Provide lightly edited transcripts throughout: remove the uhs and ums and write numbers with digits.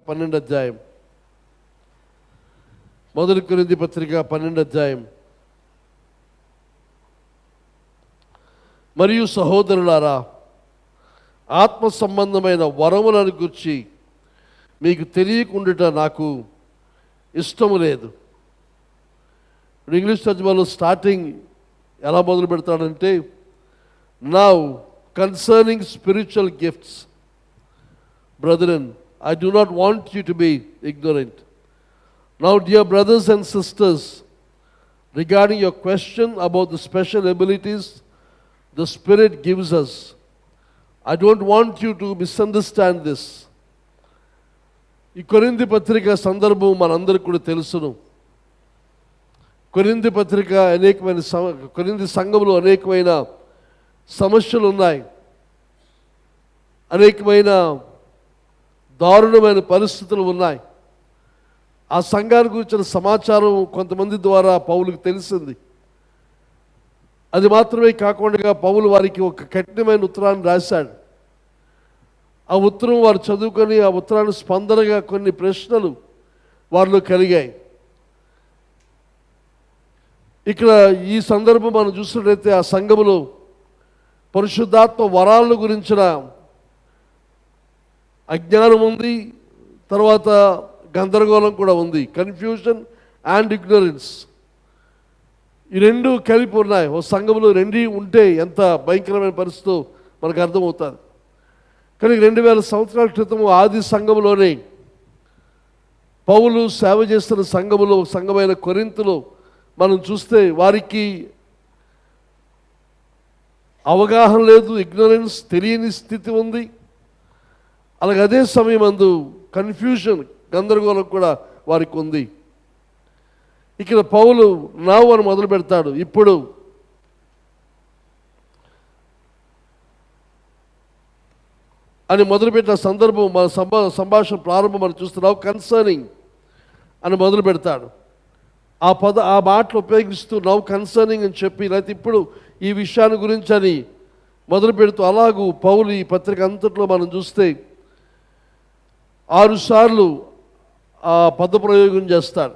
12వ అధ్యాయం. మొదటి కొరింథీ పత్రిక 12వ అధ్యాయం. మరియు సహోదరులారా, ఆత్మ సంబంధమైన వరములను గురించి మీకు తెలియకుండుట నాకు ఇష్టము లేదు. ఇంగ్లీష్ తర్జుమాలో స్టార్టింగ్ ఎలా మొదలు పెడతాడంటే, now concerning spiritual gifts brethren, I do not want you to be ignorant. Now, dear brothers and sisters, regarding your question about the special abilities the Spirit gives us, I don't want you to misunderstand this. ఈ కొరింథీ పత్రిక సందర్భం మనందరికీ కూడా తెలుసును. కొరింథీ పత్రిక కొరింథీ సంఘంలో అనేకమైన సమస్యలు ఉన్నాయి, అనేకమైన దారుణమైన పరిస్థితులు ఉన్నాయి. ఆ సంఘానికి గురించిన సమాచారం కొంతమంది ద్వారా పౌలుకు తెలిసింది. అది మాత్రమే కాకుండా పౌలు వారికి ఒక కఠినమైన ఉత్తరాన్ని రాశాడు. ఆ ఉత్తరం వారు చదువుకొని ఆ ఉత్తరాన్ని స్పందనగా కొన్ని ప్రశ్నలు వారిలో కలిగాయి. ఇక్కడ ఈ సందర్భం మనం చూసినట్లయితే ఆ సంఘములో పరిశుద్ధాత్మ వరాల గురించిన అజ్ఞానం ఉంది, తర్వాత గందరగోళం కూడా ఉంది. కన్ఫ్యూజన్ అండ్ ఇగ్నరెన్స్, ఈ రెండు కలిపి ఉన్నాయి. ఓ సంఘంలో రెండు ఉంటే ఎంత భయంకరమైన పరిస్థితో మనకు అర్థమవుతుంది. కానీ 2000 సంవత్సరాల క్రితం ఆది సంఘంలోనే పౌలు సేవ చేస్తున్న సంఘమైన కొరింథులో మనం చూస్తే వారికి అవగాహన లేదు, ఇగ్నరెన్స్, తెలియని స్థితి ఉంది. అలాగే అదే సమయం అందు కన్ఫ్యూజన్, గందరగోళం కూడా వారికి ఉంది. ఇక్కడ పౌలు నావు అని మొదలు పెడతాడు. ఇప్పుడు అని మొదలుపెట్టిన సందర్భం మన సంభాషణ ప్రారంభం మనం చూస్తున్నావు. కన్సర్నింగ్ అని మొదలు పెడతాడు. ఆ మాటలు ఉపయోగిస్తూ నవ్ కన్సర్నింగ్ అని చెప్పి, లేకపోతే ఇప్పుడు ఈ విషయాన్ని గురించి అని మొదలు పెడుతూ, అలాగూ పౌలు ఈ పత్రిక అంతట్లో మనం చూస్తే 6 సార్లు ఆ పదప్రయోగం చేస్తాడు.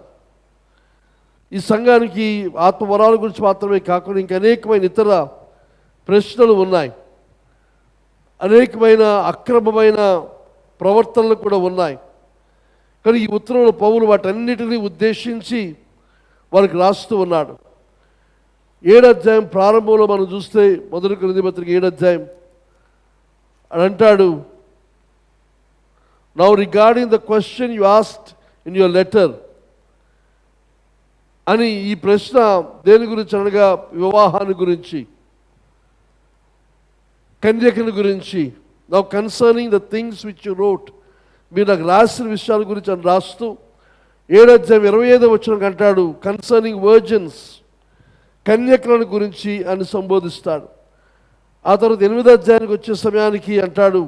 ఈ సంఘానికి ఆత్మవరాల గురించి మాత్రమే కాకుండా ఇంకా అనేకమైన ఇతర ప్రశ్నలు ఉన్నాయి, అనేకమైన అక్రమమైన ప్రవర్తనలు కూడా ఉన్నాయి. కానీ ఈ ఉత్తరంలో పౌలు వాటన్నిటినీ ఉద్దేశించి వారికి రాస్తూ ఉన్నాడు. 7వ అధ్యాయం ప్రారంభంలో మనం చూస్తే మొదటి కొరింథీ పత్రిక 7వ అధ్యాయం అని అంటాడు, now regarding the question you asked in your letter అని. ఈ ప్రశ్న దేని గురించి అనగా వివాహాన్ని గురించి, కన్యకని గురించి. Now concerning the things which you wrote, మీరు నాకు రాసిన విషయాల గురించి అని రాస్తూ 7వ అధ్యాయం 25వ వచనం అంటాడు, కన్సర్నింగ్ వర్జిన్స్, కన్యకలను గురించి అని సంబోధిస్తాడు. ఆ తర్వాత 8వ అధ్యాయానికి వచ్చే సమయానికి అంటాడు,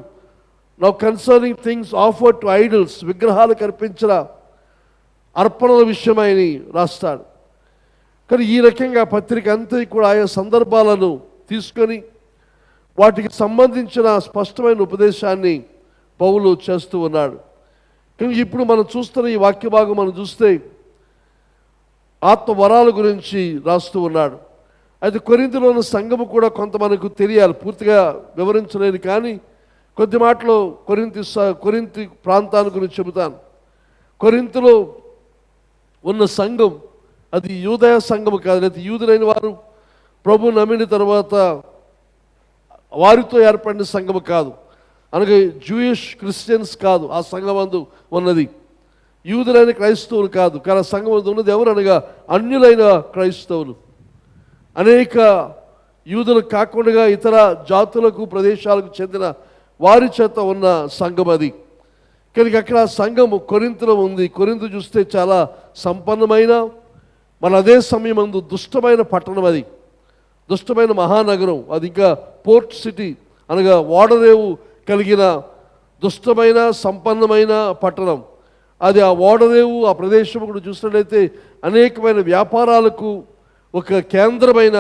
now concerning things offered to idols, విగ్రహాలకు అర్పించిన అర్పణల విషయమని రాస్తాడు. కానీ ఈ రకంగా పత్రిక అంతా కూడా ఆయా సందర్భాలను తీసుకొని వాటికి సంబంధించిన స్పష్టమైన ఉపదేశాన్ని పౌలు చేస్తూ ఉన్నాడు. కానీ ఇప్పుడు మనం చూస్తున్న ఈ వాక్య భాగం మనం చూస్తే ఆత్మ వరాల గురించి రాస్తూ ఉన్నాడు. అయితే కొరింథీలో ఉన్న సంఘము కూడా కొంత మనకు తెలియాలి, పూర్తిగా వివరించలేదు. కానీ కొద్ది మాటలో కొరింథీ ప్రాంతాన్ని గురించి చెబుతాను. కొరింథీలో ఉన్న సంఘం అది యూదయ సంఘము కాదు, లేదా యూదులైన వారు ప్రభు నమ్మిన తర్వాత వారితో ఏర్పడిన సంఘము కాదు, అనగా జూయిష్ క్రిస్టియన్స్ కాదు ఆ సంఘమందు ఉన్నది. యూదులైన క్రైస్తవులు కాదు, కానీ ఆ సంఘమందు ఉన్నది ఎవరు అనగా అన్యులైన క్రైస్తవులు. అనేక యూదులు కాకుండా ఇతర జాతులకు ప్రదేశాలకు చెందిన వారి చేత ఉన్న సంఘం అది. కనుక అక్కడ సంఘము కొరింథీలో ఉంది. కొరింథీ చూస్తే చాలా సంపన్నమైన, మన అదే సమయమందు దుష్టమైన పట్టణం అది, దుష్టమైన మహానగరం అది. ఇంకా పోర్ట్ సిటీ అనగా ఓడరేవు కలిగిన దుష్టమైన సంపన్నమైన పట్టణం అది. ఆ ఓడరేవు ఆ ప్రదేశం కూడా చూసినట్లయితే అనేకమైన వ్యాపారాలకు ఒక కేంద్రమైన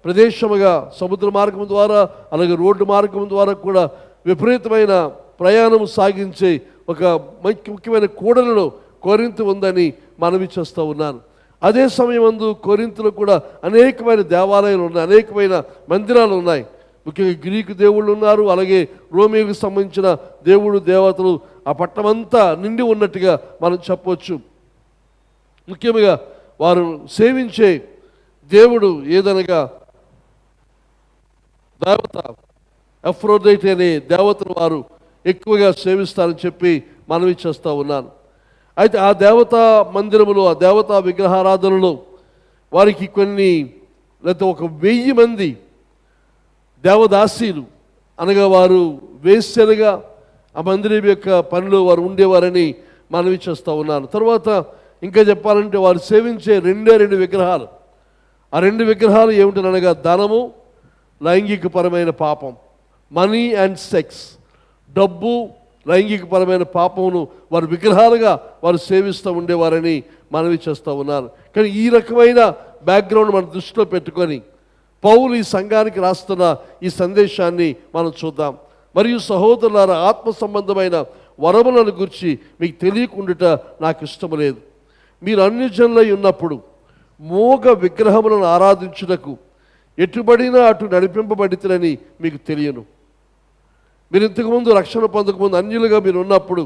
ప్రదేశముగా సముద్ర మార్గం ద్వారా అలాగే రోడ్డు మార్గం ద్వారా కూడా విపరీతమైన ప్రయాణం సాగించే ఒక ముఖ్యమైన కూడలిలో కొరింథు ఉందని మనవి చేస్తూ ఉన్నాను. అదే సమయమందు కొరింథులో కూడా అనేకమైన దేవాలయాలు ఉన్నాయి, అనేకమైన మందిరాలు ఉన్నాయి. ముఖ్యంగా గ్రీకు దేవుళ్ళు ఉన్నారు, అలాగే రోమియోకి సంబంధించిన దేవుడు దేవతలు ఆ పట్టణమంతా నిండి ఉన్నట్టుగా మనం చెప్పవచ్చు. ముఖ్యంగా వారు సేవించే దేవుడు ఏదనగా దేవత అఫ్రోడైట్ అనే దేవతను వారు ఎక్కువగా సేవిస్తారని చెప్పి మనవి చేస్తూ ఉన్నాను. అయితే ఆ దేవతా మందిరములో, ఆ దేవతా విగ్రహారాధనలో వారికి కొన్ని లేకపోతే 1000 మంది దేవదాసీలు అనగా వారు వేశ్యలుగా ఆ మందిరం యొక్క పనిలో వారు ఉండేవారని మనవి చేస్తూ ఉన్నాను. తర్వాత ఇంకా చెప్పాలంటే వారు సేవించే 2 విగ్రహాలు. ఆ 2 విగ్రహాలు ఏమిటనగా ధనము, లైంగికపరమైన పాపం, మనీ అండ్ సెక్స్, డబ్బు, లైంగికపరమైన పాపమును వారు విగ్రహాలుగా వారు సేవిస్తూ ఉండేవారని మనవి చేస్తూ ఉన్నారు. కానీ ఈ రకమైన బ్యాక్గ్రౌండ్ మనం దృష్టిలో పెట్టుకొని పౌలు ఈ సంఘానికి రాస్తున్న ఈ సందేశాన్ని మనం చూద్దాం. మరియు సహోదరులారా, ఆత్మ సంబంధమైన వరములను గురించి మీకు తెలియకుండుట నాకు ఇష్టము లేదు. మీరు అన్యజనులై ఉన్నప్పుడు మోగ విగ్రహములను ఆరాధించుటకు ఎటుబడినా అటు నడిపింపబడితేనని మీకు తెలియను. మీరు ఇంతకుముందు రక్షణ పొందకముందు అన్యులుగా మీరు ఉన్నప్పుడు,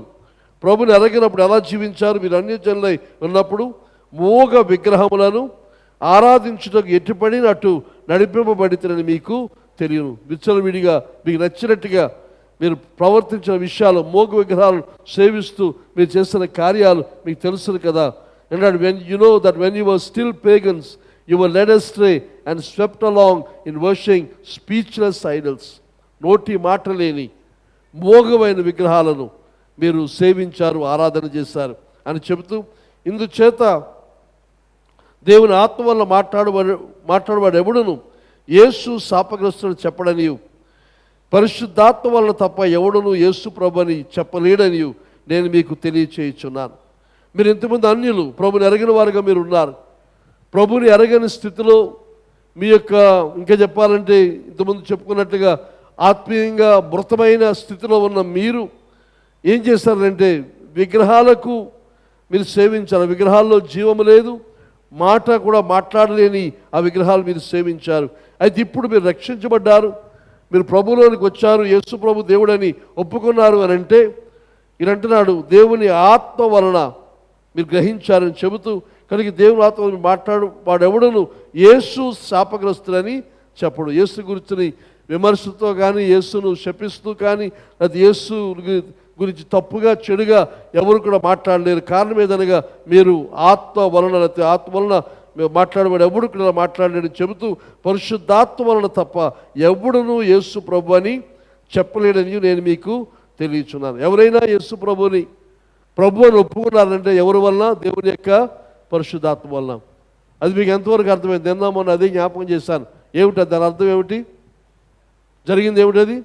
ప్రభుని ఎరగినప్పుడు ఎలా జీవించారు? మీరు అన్యజనులై ఉన్నప్పుడు మోగ విగ్రహములను ఆరాధించుటకు ఎటుపడిన అటు నడిపింపబడితేనని మీకు తెలియను. విచ్చలవిడిగా మీకు నచ్చినట్టుగా మీరు ప్రవర్తించిన విషయాలు, మోగ విగ్రహాలను సేవిస్తూ మీరు చేసిన కార్యాలు మీకు తెలుసు కదా. And when you know that when you were still pagans, you were led astray and swept along in worshiping speechless idols. నోటి మాట లేని మోగమైన విగ్రహాలను మీరు సేవించారు, ఆరాధన చేశారు అని చెబుతూ, ఇందుచేత దేవుని ఆత్మ వల్ల మాట్లాడవాడు ఎవడును యేసు శాపగ్రస్తుడు చెప్పడనియు, పరిశుద్ధాత్మ వలన తప్ప ఎవడును యేసు ప్రభుని చెప్పలేడనియు నేను మీకు తెలియచేయుచున్నాను. మీరు ఇంతమంది అన్యులు, ప్రభుని ఎరగిన వారుగా మీరు ఉన్నారు. ప్రభుని ఎరగని స్థితిలో మీ యొక్క, ఇంకా చెప్పాలంటే ఇంతకుముందు చెప్పుకున్నట్టుగా ఆత్మీయంగా మృతమైన స్థితిలో ఉన్న మీరు ఏం చేస్తారంటే విగ్రహాలకు మీరు సేవించారు. విగ్రహాల్లో జీవము లేదు, మాట కూడా మాట్లాడలేని ఆ విగ్రహాలు మీరు సేవించారు. అయితే ఇప్పుడు మీరు రక్షించబడ్డారు, మీరు ప్రభులోనికి వచ్చారు, యేసు ప్రభు దేవుడని ఒప్పుకున్నారు అని అంటే ఈయనంటున్నాడు దేవుని ఆత్మ వలన మీరు గ్రహించారని చెబుతూ, కనుక దేవుని ఆత్మ మాట్లాడు వాడెవడను యేసు శాపగ్రస్తులని చెప్పడు. యేసు గురించి విమర్శతో కానీ, యేసును శపిస్తూ కానీ, అది యేసు గురించి తప్పుగా చెడుగా ఎవరు కూడా మాట్లాడలేరు. కారణం ఏదనగా మీరు ఆత్మ వలన, లేకపోతే ఆత్మ వలన మాట్లాడబడి ఎవడు కూడా మాట్లాడలేడని చెబుతూ, పరిశుద్ధాత్మ వలన తప్ప ఎవడును యేసు ప్రభు అని చెప్పలేడని నేను మీకు తెలియచున్నాను. ఎవరైనా యేసు ప్రభుని ప్రభు అని ఒప్పుకున్నారంటే ఎవరి వలన? దేవుని యొక్క పరిశుద్ధాత్మ వలన. అది మీకు ఎంతవరకు అర్థమైంది? నిన్న మొన్న అదే జ్ఞాపకం చేశాను. ఏమిటి దాని అర్థం? ఏమిటి జరిగింది? ఏమిటి అది?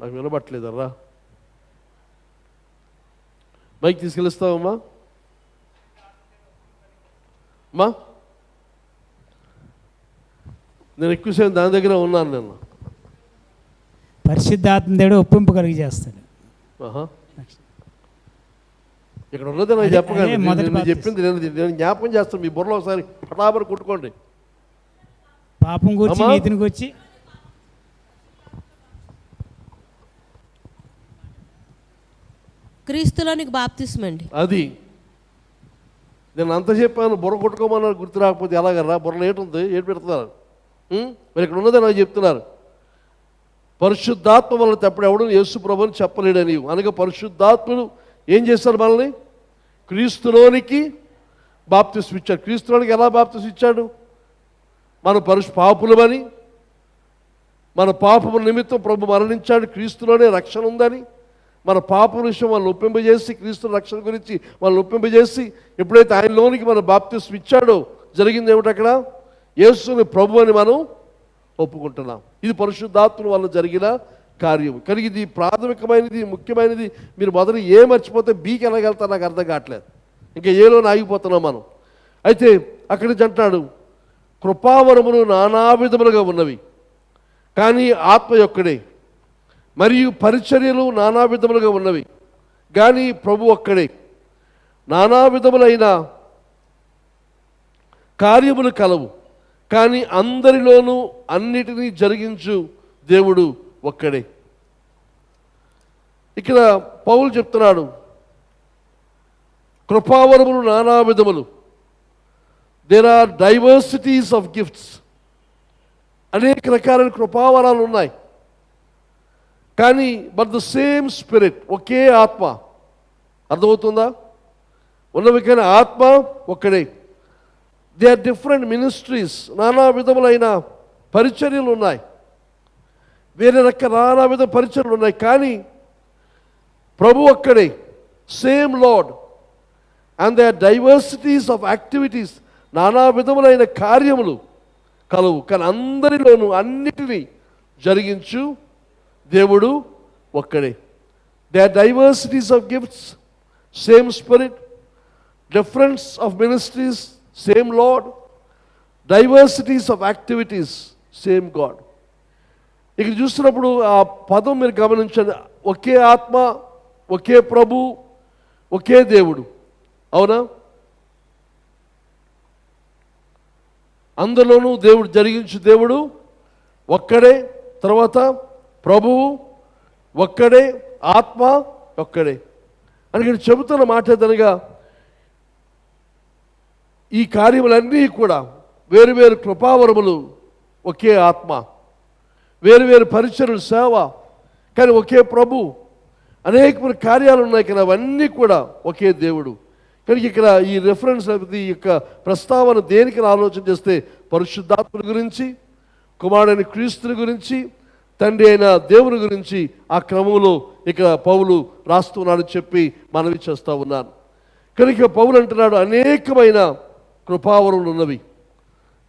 నాకు వినబట్టలేదర్రా. మైక్ తీసుకెళ్ళిస్తావమ్మా? అమ్మా, నేను ఎక్కువసేపు దాని దగ్గర ఉన్నాను. నిన్న పరిశుద్ధాత్మ దేవుడు ఒప్పింపు కలిగి చేస్తాడు. ఇక్కడ ఉన్నది నాకు చెప్పగానే నేను చెప్పింది నేను జ్ఞాపకం చేస్తాను. మీ బుర్రలో ఒకసారి పటాబరి కుట్టుకోండి. పాపం గురించి, నీతిని గురించి, క్రీస్తులోనికి బాప్తిస్మం అండి. అది నేను అంత చెప్పాను. బుర్ర కొట్టుకోమన్నారు, గుర్తు రాకపోతే ఎలాగరా? బుర్రలో ఏటుంది, ఏడు పెడుతున్నారు. మరి ఇక్కడ ఉన్నదే నాకు చెప్తున్నారు. పరిశుద్ధాత్మ వలన తప్పుడు ఎవడు యేసు ప్రభుని చెప్పలేడని. అనగా పరిశుద్ధాత్ముడు ఏం చేశారు? మనల్ని క్రీస్తులోనికి బాప్తిస్మం ఇచ్చాడు. క్రీస్తులోనికి ఎలా బాప్తిస్మం ఇచ్చాడు? మన పాపులమని, మన పాపముల నిమిత్తం ప్రభు మరణించాడు, క్రీస్తులోనే రక్షణ ఉందని, మన పాపం విషయం వాళ్ళని ఒప్పింపజేసి, క్రీస్తు రక్షణ గురించి వాళ్ళని ఒప్పింపజేసి, ఎప్పుడైతే ఆయనలోనికి మన బాప్తిస్మం ఇచ్చాడో జరిగింది ఏమిటి? అక్కడ యేసుని ప్రభు అని మనం ఒప్పుకుంటున్నాం. ఇది పరిశుద్ధాత్మ వల్ల జరిగిన కార్యం. కనుక ఇది ప్రాథమికమైనది, ముఖ్యమైనది. మీరు మొదలు ఏ మర్చిపోతే బీకి వెళ్ళగలుగుతారు నాకు అర్థం కావట్లేదు. ఇంకా ఏలో ఆగిపోతున్నాం మనం. అయితే అక్కడి నుంచి అంటాడు కృపావరములు నానా విధములుగా ఉన్నవి, కానీ ఆత్మ ఒక్కడే. మరియు పరిచర్యలు నానా విధములుగా ఉన్నవి, కానీ ప్రభు ఒక్కడే. నానా విధములైన కార్యములు కలవు, కానీ అందరిలోనూ అన్నిటినీ జరిగించు దేవుడు ఒక్కడే. ఇక్కడ పౌలు చెప్తున్నాడు, కృపావరములు నానా విధములు. There are diversities of gifts. అనేక రకాలైన కృపావరాలు ఉన్నాయి, కానీ బట్ ద సేమ్ స్పిరిట్, ఒకే ఆత్మ. అర్థమవుతుందా? ఉన్నవి కానీ ఆత్మ ఒక్కడే. They are different ministries. నానా విధములైన పరిచర్యలు ఉన్నాయి, వేరే నానా విధ పరిచర్యలు ఉన్నాయి, కానీ ప్రభు ఒక్కడే. Same Lord. And they are diversities of activities. నానా విధములైన కార్యములు కలవు, కానీ అందరిలోనూ అన్నిటినీ జరిగించు దేవుడు ఒక్కడే. They are diversities of gifts, same spirit. Difference of ministries, same Lord. Diversities of activities, same God. ఇక్కడ చూస్తున్నప్పుడు ఆ పదం మీరు గమనించండి. ఒకే ఆత్మ, ఒకే ప్రభు, ఒకే దేవుడు. అవునా? అందులోనూ దేవుడు జరిగించు దేవుడు ఒక్కడే. తర్వాత ప్రభువు ఒక్కడే, ఆత్మ ఒక్కడే. అని ఇక్కడ చెబుతున్న మాట ఏదనగా, ఈ కార్యములన్నీ కూడా వేరువేరు కృపావరములు, ఒకే ఆత్మ. వేరువేరు పరిచర్యలు, సేవ, కానీ ఒకే ప్రభు. అనేకమైన కార్యాలు ఉన్నాయి, కానీ అవన్నీ కూడా ఒకే దేవుడు. కనుక ఇక్కడ ఈ రెఫరెన్స్, ఈ యొక్క ప్రస్తావన దేనికి ఆలోచన చేస్తే పరిశుద్ధాత్మ గురించి, కుమారుడైన క్రీస్తుని గురించి, తండ్రి అయిన దేవుని గురించి ఆ క్రమంలో ఇక్కడ పౌలు రాస్తున్నాడు చెప్పి మనవి చేస్తూ ఉన్నాను. కనుక పౌలు అంటున్నాడు, అనేకమైన కృపావరములు ఉన్నవి.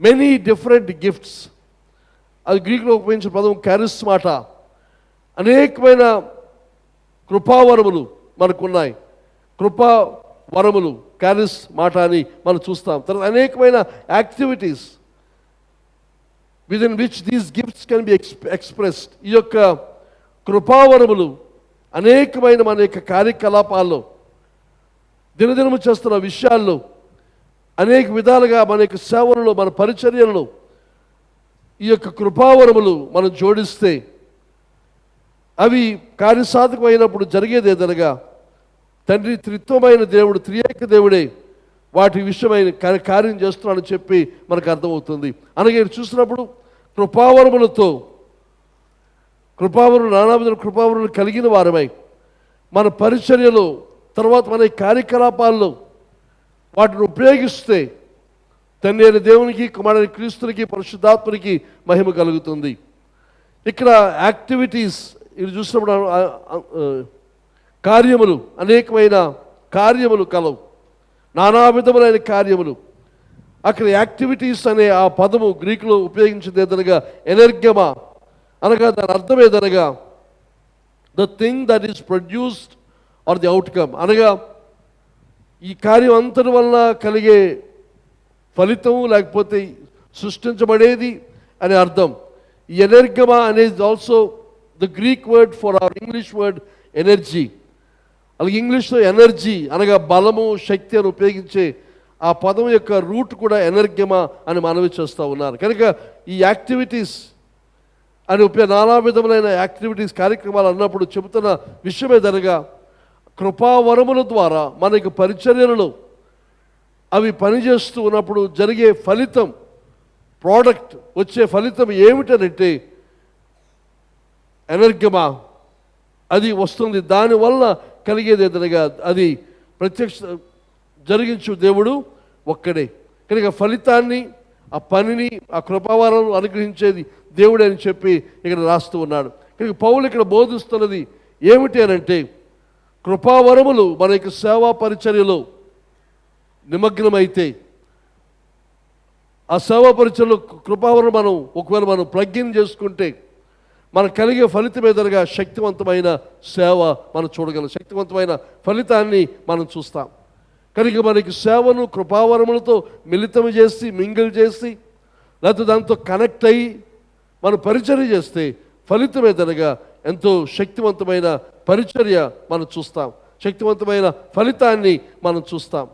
Many different gifts. అది గ్రీకులో ఉపయోగించిన పదం క్యారిస్మాట. అనేకమైన కృపావరములు మనకున్నాయి. కృపావరములు, క్యారిస్ మాట అని మనం చూస్తాం. తర్వాత అనేకమైన activities within which these gifts can be expressed. ఈ యొక్క కృపావరములు అనేకమైన మన యొక్క కార్యకలాపాల్లో, దినదినము చేస్తున్న విషయాల్లో, అనేక విధాలుగా మన యొక్క సేవలలో, మన పరిచర్యలలో ఈ యొక్క కృపావరములు మనం జోడిస్తే అవి కార్యసాధకమైనప్పుడు జరిగేది ఏదనగా, తండ్రి త్రిత్వమైన దేవుడు, త్రియేక దేవుడే వాటి విషయమైన కార్యం చేస్తున్నాడని చెప్పి మనకు అర్థమవుతుంది. అనగా చూసినప్పుడు కృపావరములతో, నానా విధుల కృపావరములు కలిగిన వారమై మన పరిచర్యలో, తర్వాత మన కార్యకలాపాల్లో వాటిని ఉపయోగిస్తే తండ్రి అయిన దేవునికి, కుమారుడైన క్రీస్తునికి, పరిశుద్ధాత్మనికి మహిమ కలుగుతుంది. ఇక్కడ యాక్టివిటీస్ ఇది చూసినప్పుడు కార్యములు, అనేకమైన కార్యములు కలవు, నానా విధములైన కార్యములు. అక్కడ యాక్టివిటీస్ అనే ఆ పదము గ్రీకులో ఉపయోగించింది ఏదనగా ఎనర్గమా. అనగా దాని అర్థం ఏదనగా the thing that is produced or the outcome. అనగా ఈ కార్యం అంతటి వలన కలిగే ఫలితము, లేకపోతే సృష్టించబడేది అనే అర్థం. ఈ ఎనర్గమా అనేది also the Greek word for our English word energy. అలాగే ఇంగ్లీష్లో ఎనర్జీ అనగా బలము, శక్తి అని ఉపయోగించే ఆ పదం యొక్క రూట్ కూడా ఎనర్గమా అని మనవి చేస్తూ ఉన్నారు. కనుక ఈ యాక్టివిటీస్ అని నానా విధములైన యాక్టివిటీస్, కార్యక్రమాలు అన్నప్పుడు చెబుతున్న విషయం ఏదనగా, కృపావరముల ద్వారా మనకు పరిచర్యలలో అవి పనిచేస్తూ ఉన్నప్పుడు జరిగే ఫలితం, ప్రోడక్ట్, వచ్చే ఫలితం ఏమిటనంటే ఎనర్గమా అది వస్తుంది. దానివల్ల కలిగేది ఏదనగా అది ప్రత్యక్ష జరిగించు దేవుడు ఒక్కడే. కనుక ఫలితాన్ని, ఆ పనిని, ఆ కృపావరం అనుగ్రహించేది దేవుడే అని చెప్పి ఇక్కడ రాస్తూ ఉన్నాడు. కనుక పౌలు ఇక్కడ బోధిస్తున్నది ఏమిటి అనంటే, కృపావరములు మన యొక్క సేవా పరిచర్యలో నిమగ్నమైతే, ఆ సేవా పరిచర్యలో కృపావరం ఒకవేళ మనం ప్లగ్ ఇన్ చేసుకుంటే మనకు కలిగే ఫలితం ఏదనగా శక్తివంతమైన సేవ మనం చూడగలం, శక్తివంతమైన ఫలితాన్ని మనం చూస్తాం. కనుక మనకి సేవను కృపావరములతో మిళితం చేసి, మింగిల్ చేసి, లేకపోతే దాంతో కనెక్ట్ అయ్యి మనం పరిచర్య చేస్తే ఫలితం ఏదనగా ఎంతో శక్తివంతమైన పరిచర్య మనం చూస్తాం, శక్తివంతమైన ఫలితాన్ని మనం చూస్తాం.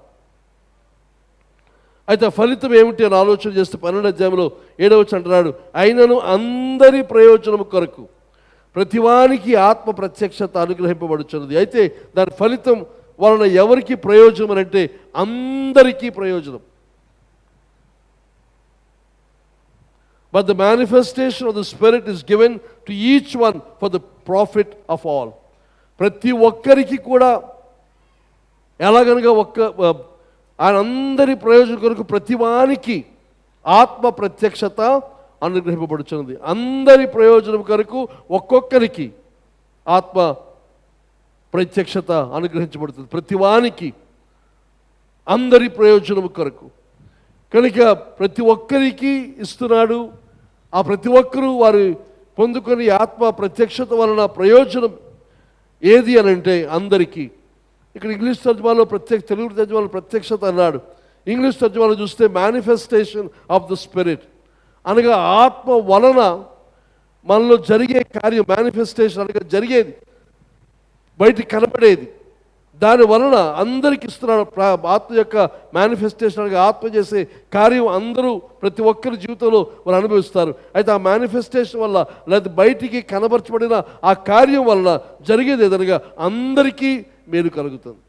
అయితే ఫలితం ఏమిటి అని ఆలోచన చేస్తే 12వ అధ్యాయంలో 7వ వచనం అంటున్నాడు, అయినను అందరి ప్రయోజనము కొరకు ప్రతివానికి ఆత్మ ప్రత్యక్షత అనుగ్రహింపబడుచున్నది. అయితే దాని ఫలితం వలన ఎవరికి ప్రయోజనం అని అంటే అందరికీ ప్రయోజనం. But the manifestation of the Spirit is given to each one for the profit of all. ప్రతి ఒక్కరికి కూడా ఎలాగనగా ఆయన అందరి ప్రయోజనం కొరకు ప్రతివానికి ఆత్మ ప్రత్యక్షత అనుగ్రహింపబడుచున్నది. అందరి ప్రయోజనం కొరకు ఒక్కొక్కరికి ఆత్మ ప్రత్యక్షత అనుగ్రహించబడుతుంది, ప్రతివానికి అందరి ప్రయోజనం కొరకు. కనుక ప్రతి ఒక్కరికి ఇస్తున్నాడు. ఆ ప్రతి ఒక్కరూ వారు పొందుకొని ఆత్మ ప్రత్యక్షత వలన ప్రయోజనం ఏది అని అంటే అందరికీ. ఇక్కడ ఇంగ్లీష్ తర్జుమాలో తెలుగు తర్జుమాలో ప్రత్యక్షత అన్నాడు. ఇంగ్లీష్ తర్జుమాలో చూస్తే మేనిఫెస్టేషన్ ఆఫ్ ద స్పిరిట్ అనగా ఆత్మ వలన మనలో జరిగే కార్యం, మేనిఫెస్టేషన్ అనగా జరిగేది, బయటికి కనబడేది, దాని వలన అందరికి ఇస్తున్నాడు. ఆత్మ యొక్క మేనిఫెస్టేషన్ అనగా ఆత్మ చేసే కార్యం అందరూ ప్రతి ఒక్కరి జీవితంలో వారు అనుభవిస్తారు. అయితే ఆ మేనిఫెస్టేషన్ వల్ల లేదా బయటికి కనబరచబడిన ఆ కార్యం వలన జరిగేది ఏదనగా అందరికీ మేలు కలుగుతుంది,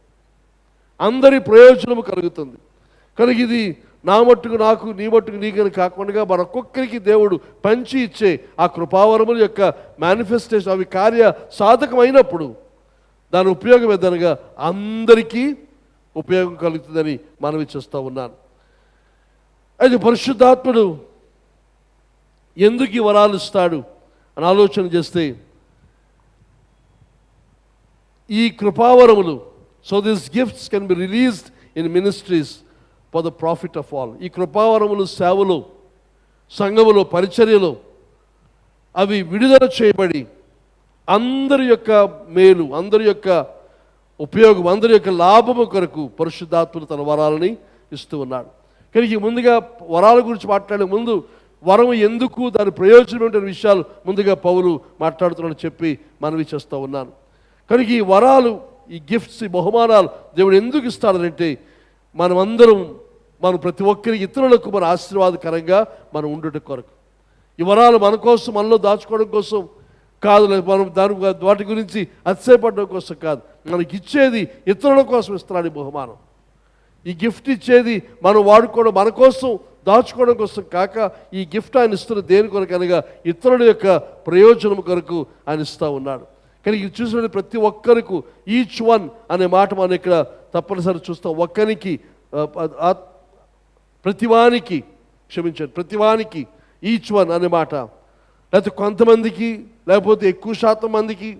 అందరి ప్రయోజనము కలుగుతుంది. కనుక ఇది నా మట్టుకు నాకు, నీ మట్టుకు నీకని కాకుండా మరొక్కొక్కరికి దేవుడు పంచి ఇచ్చే ఆ కృపావరముల యొక్క మేనిఫెస్టేషన్, అవి కార్య సాధకమైనప్పుడు దాని ఉపయోగం ఏదనగా అందరికీ ఉపయోగం కలుగుతుందని మనవి చేస్తూ ఉన్నాను. అయితే పరిశుద్ధాత్ముడు ఎందుకు ఈ వరాలు ఇస్తాడు అని ఆలోచన చేస్తే, ఈ కృపావరములు, so this gifts can be released in ministries for the profit of all. ఈ కృపావరములు సేవలో, సంఘములో, పరిచర్యలో అవి విడుదల చేయబడి అందరి యొక్క మేలు, అందరి యొక్క ఉపయోగం, అందరి యొక్క లాభము కొరకు పరిశుద్ధాత్ముడు తన వరాలని ఇస్తూ ఉన్నాడు. కానీ ముందుగా వరాల గురించి మాట్లాడే ముందు వరం ఎందుకు, దాని ప్రయోజనం ఏంటనే విషయాలు ముందుగా పౌలు మాట్లాడుతున్నాడని చెప్పి మనవి చేస్తూ ఉన్నాను. కనుక ఈ వరాలు, ఈ గిఫ్ట్స్, ఈ బహుమానాలు దేవుడు ఎందుకు ఇస్తాడంటే మనం ప్రతి ఒక్కరికి ఇతరులకు మన ఆశీర్వాదకరంగా మనం ఉండుట కొరకు. ఈ వరాలు మన కోసం, మనలో దాచుకోవడం కోసం కాదు, మనం వాటి గురించి అతిశయపడడం కోసం కాదు. మనకి ఇచ్చేది ఇతరుల కోసం ఇస్తున్నాడు ఈ బహుమానం. ఈ గిఫ్ట్ ఇచ్చేది మనం వాడుకోవడం, మన కోసం దాచుకోవడం కోసం కాక, ఈ గిఫ్ట్ ఆయన ఇస్తున్న దేని కొరకు అనగా ఇతరుల యొక్క ప్రయోజనం కొరకు ఆయన ఇస్తూ ఉన్నాడు. కానీ ఇది చూసిన ప్రతి ఒక్కరికి, ఈచ్ వన్ అనే మాట మనం ఇక్కడ తప్పనిసరి చూస్తాం. ఒక్కరికి, ప్రతివానికి, ప్రతివానికి, ఈచ్ వన్ అనే మాట, లేకపోతే కొంతమందికి, లేకపోతే ఎక్కువ శాతం మందికి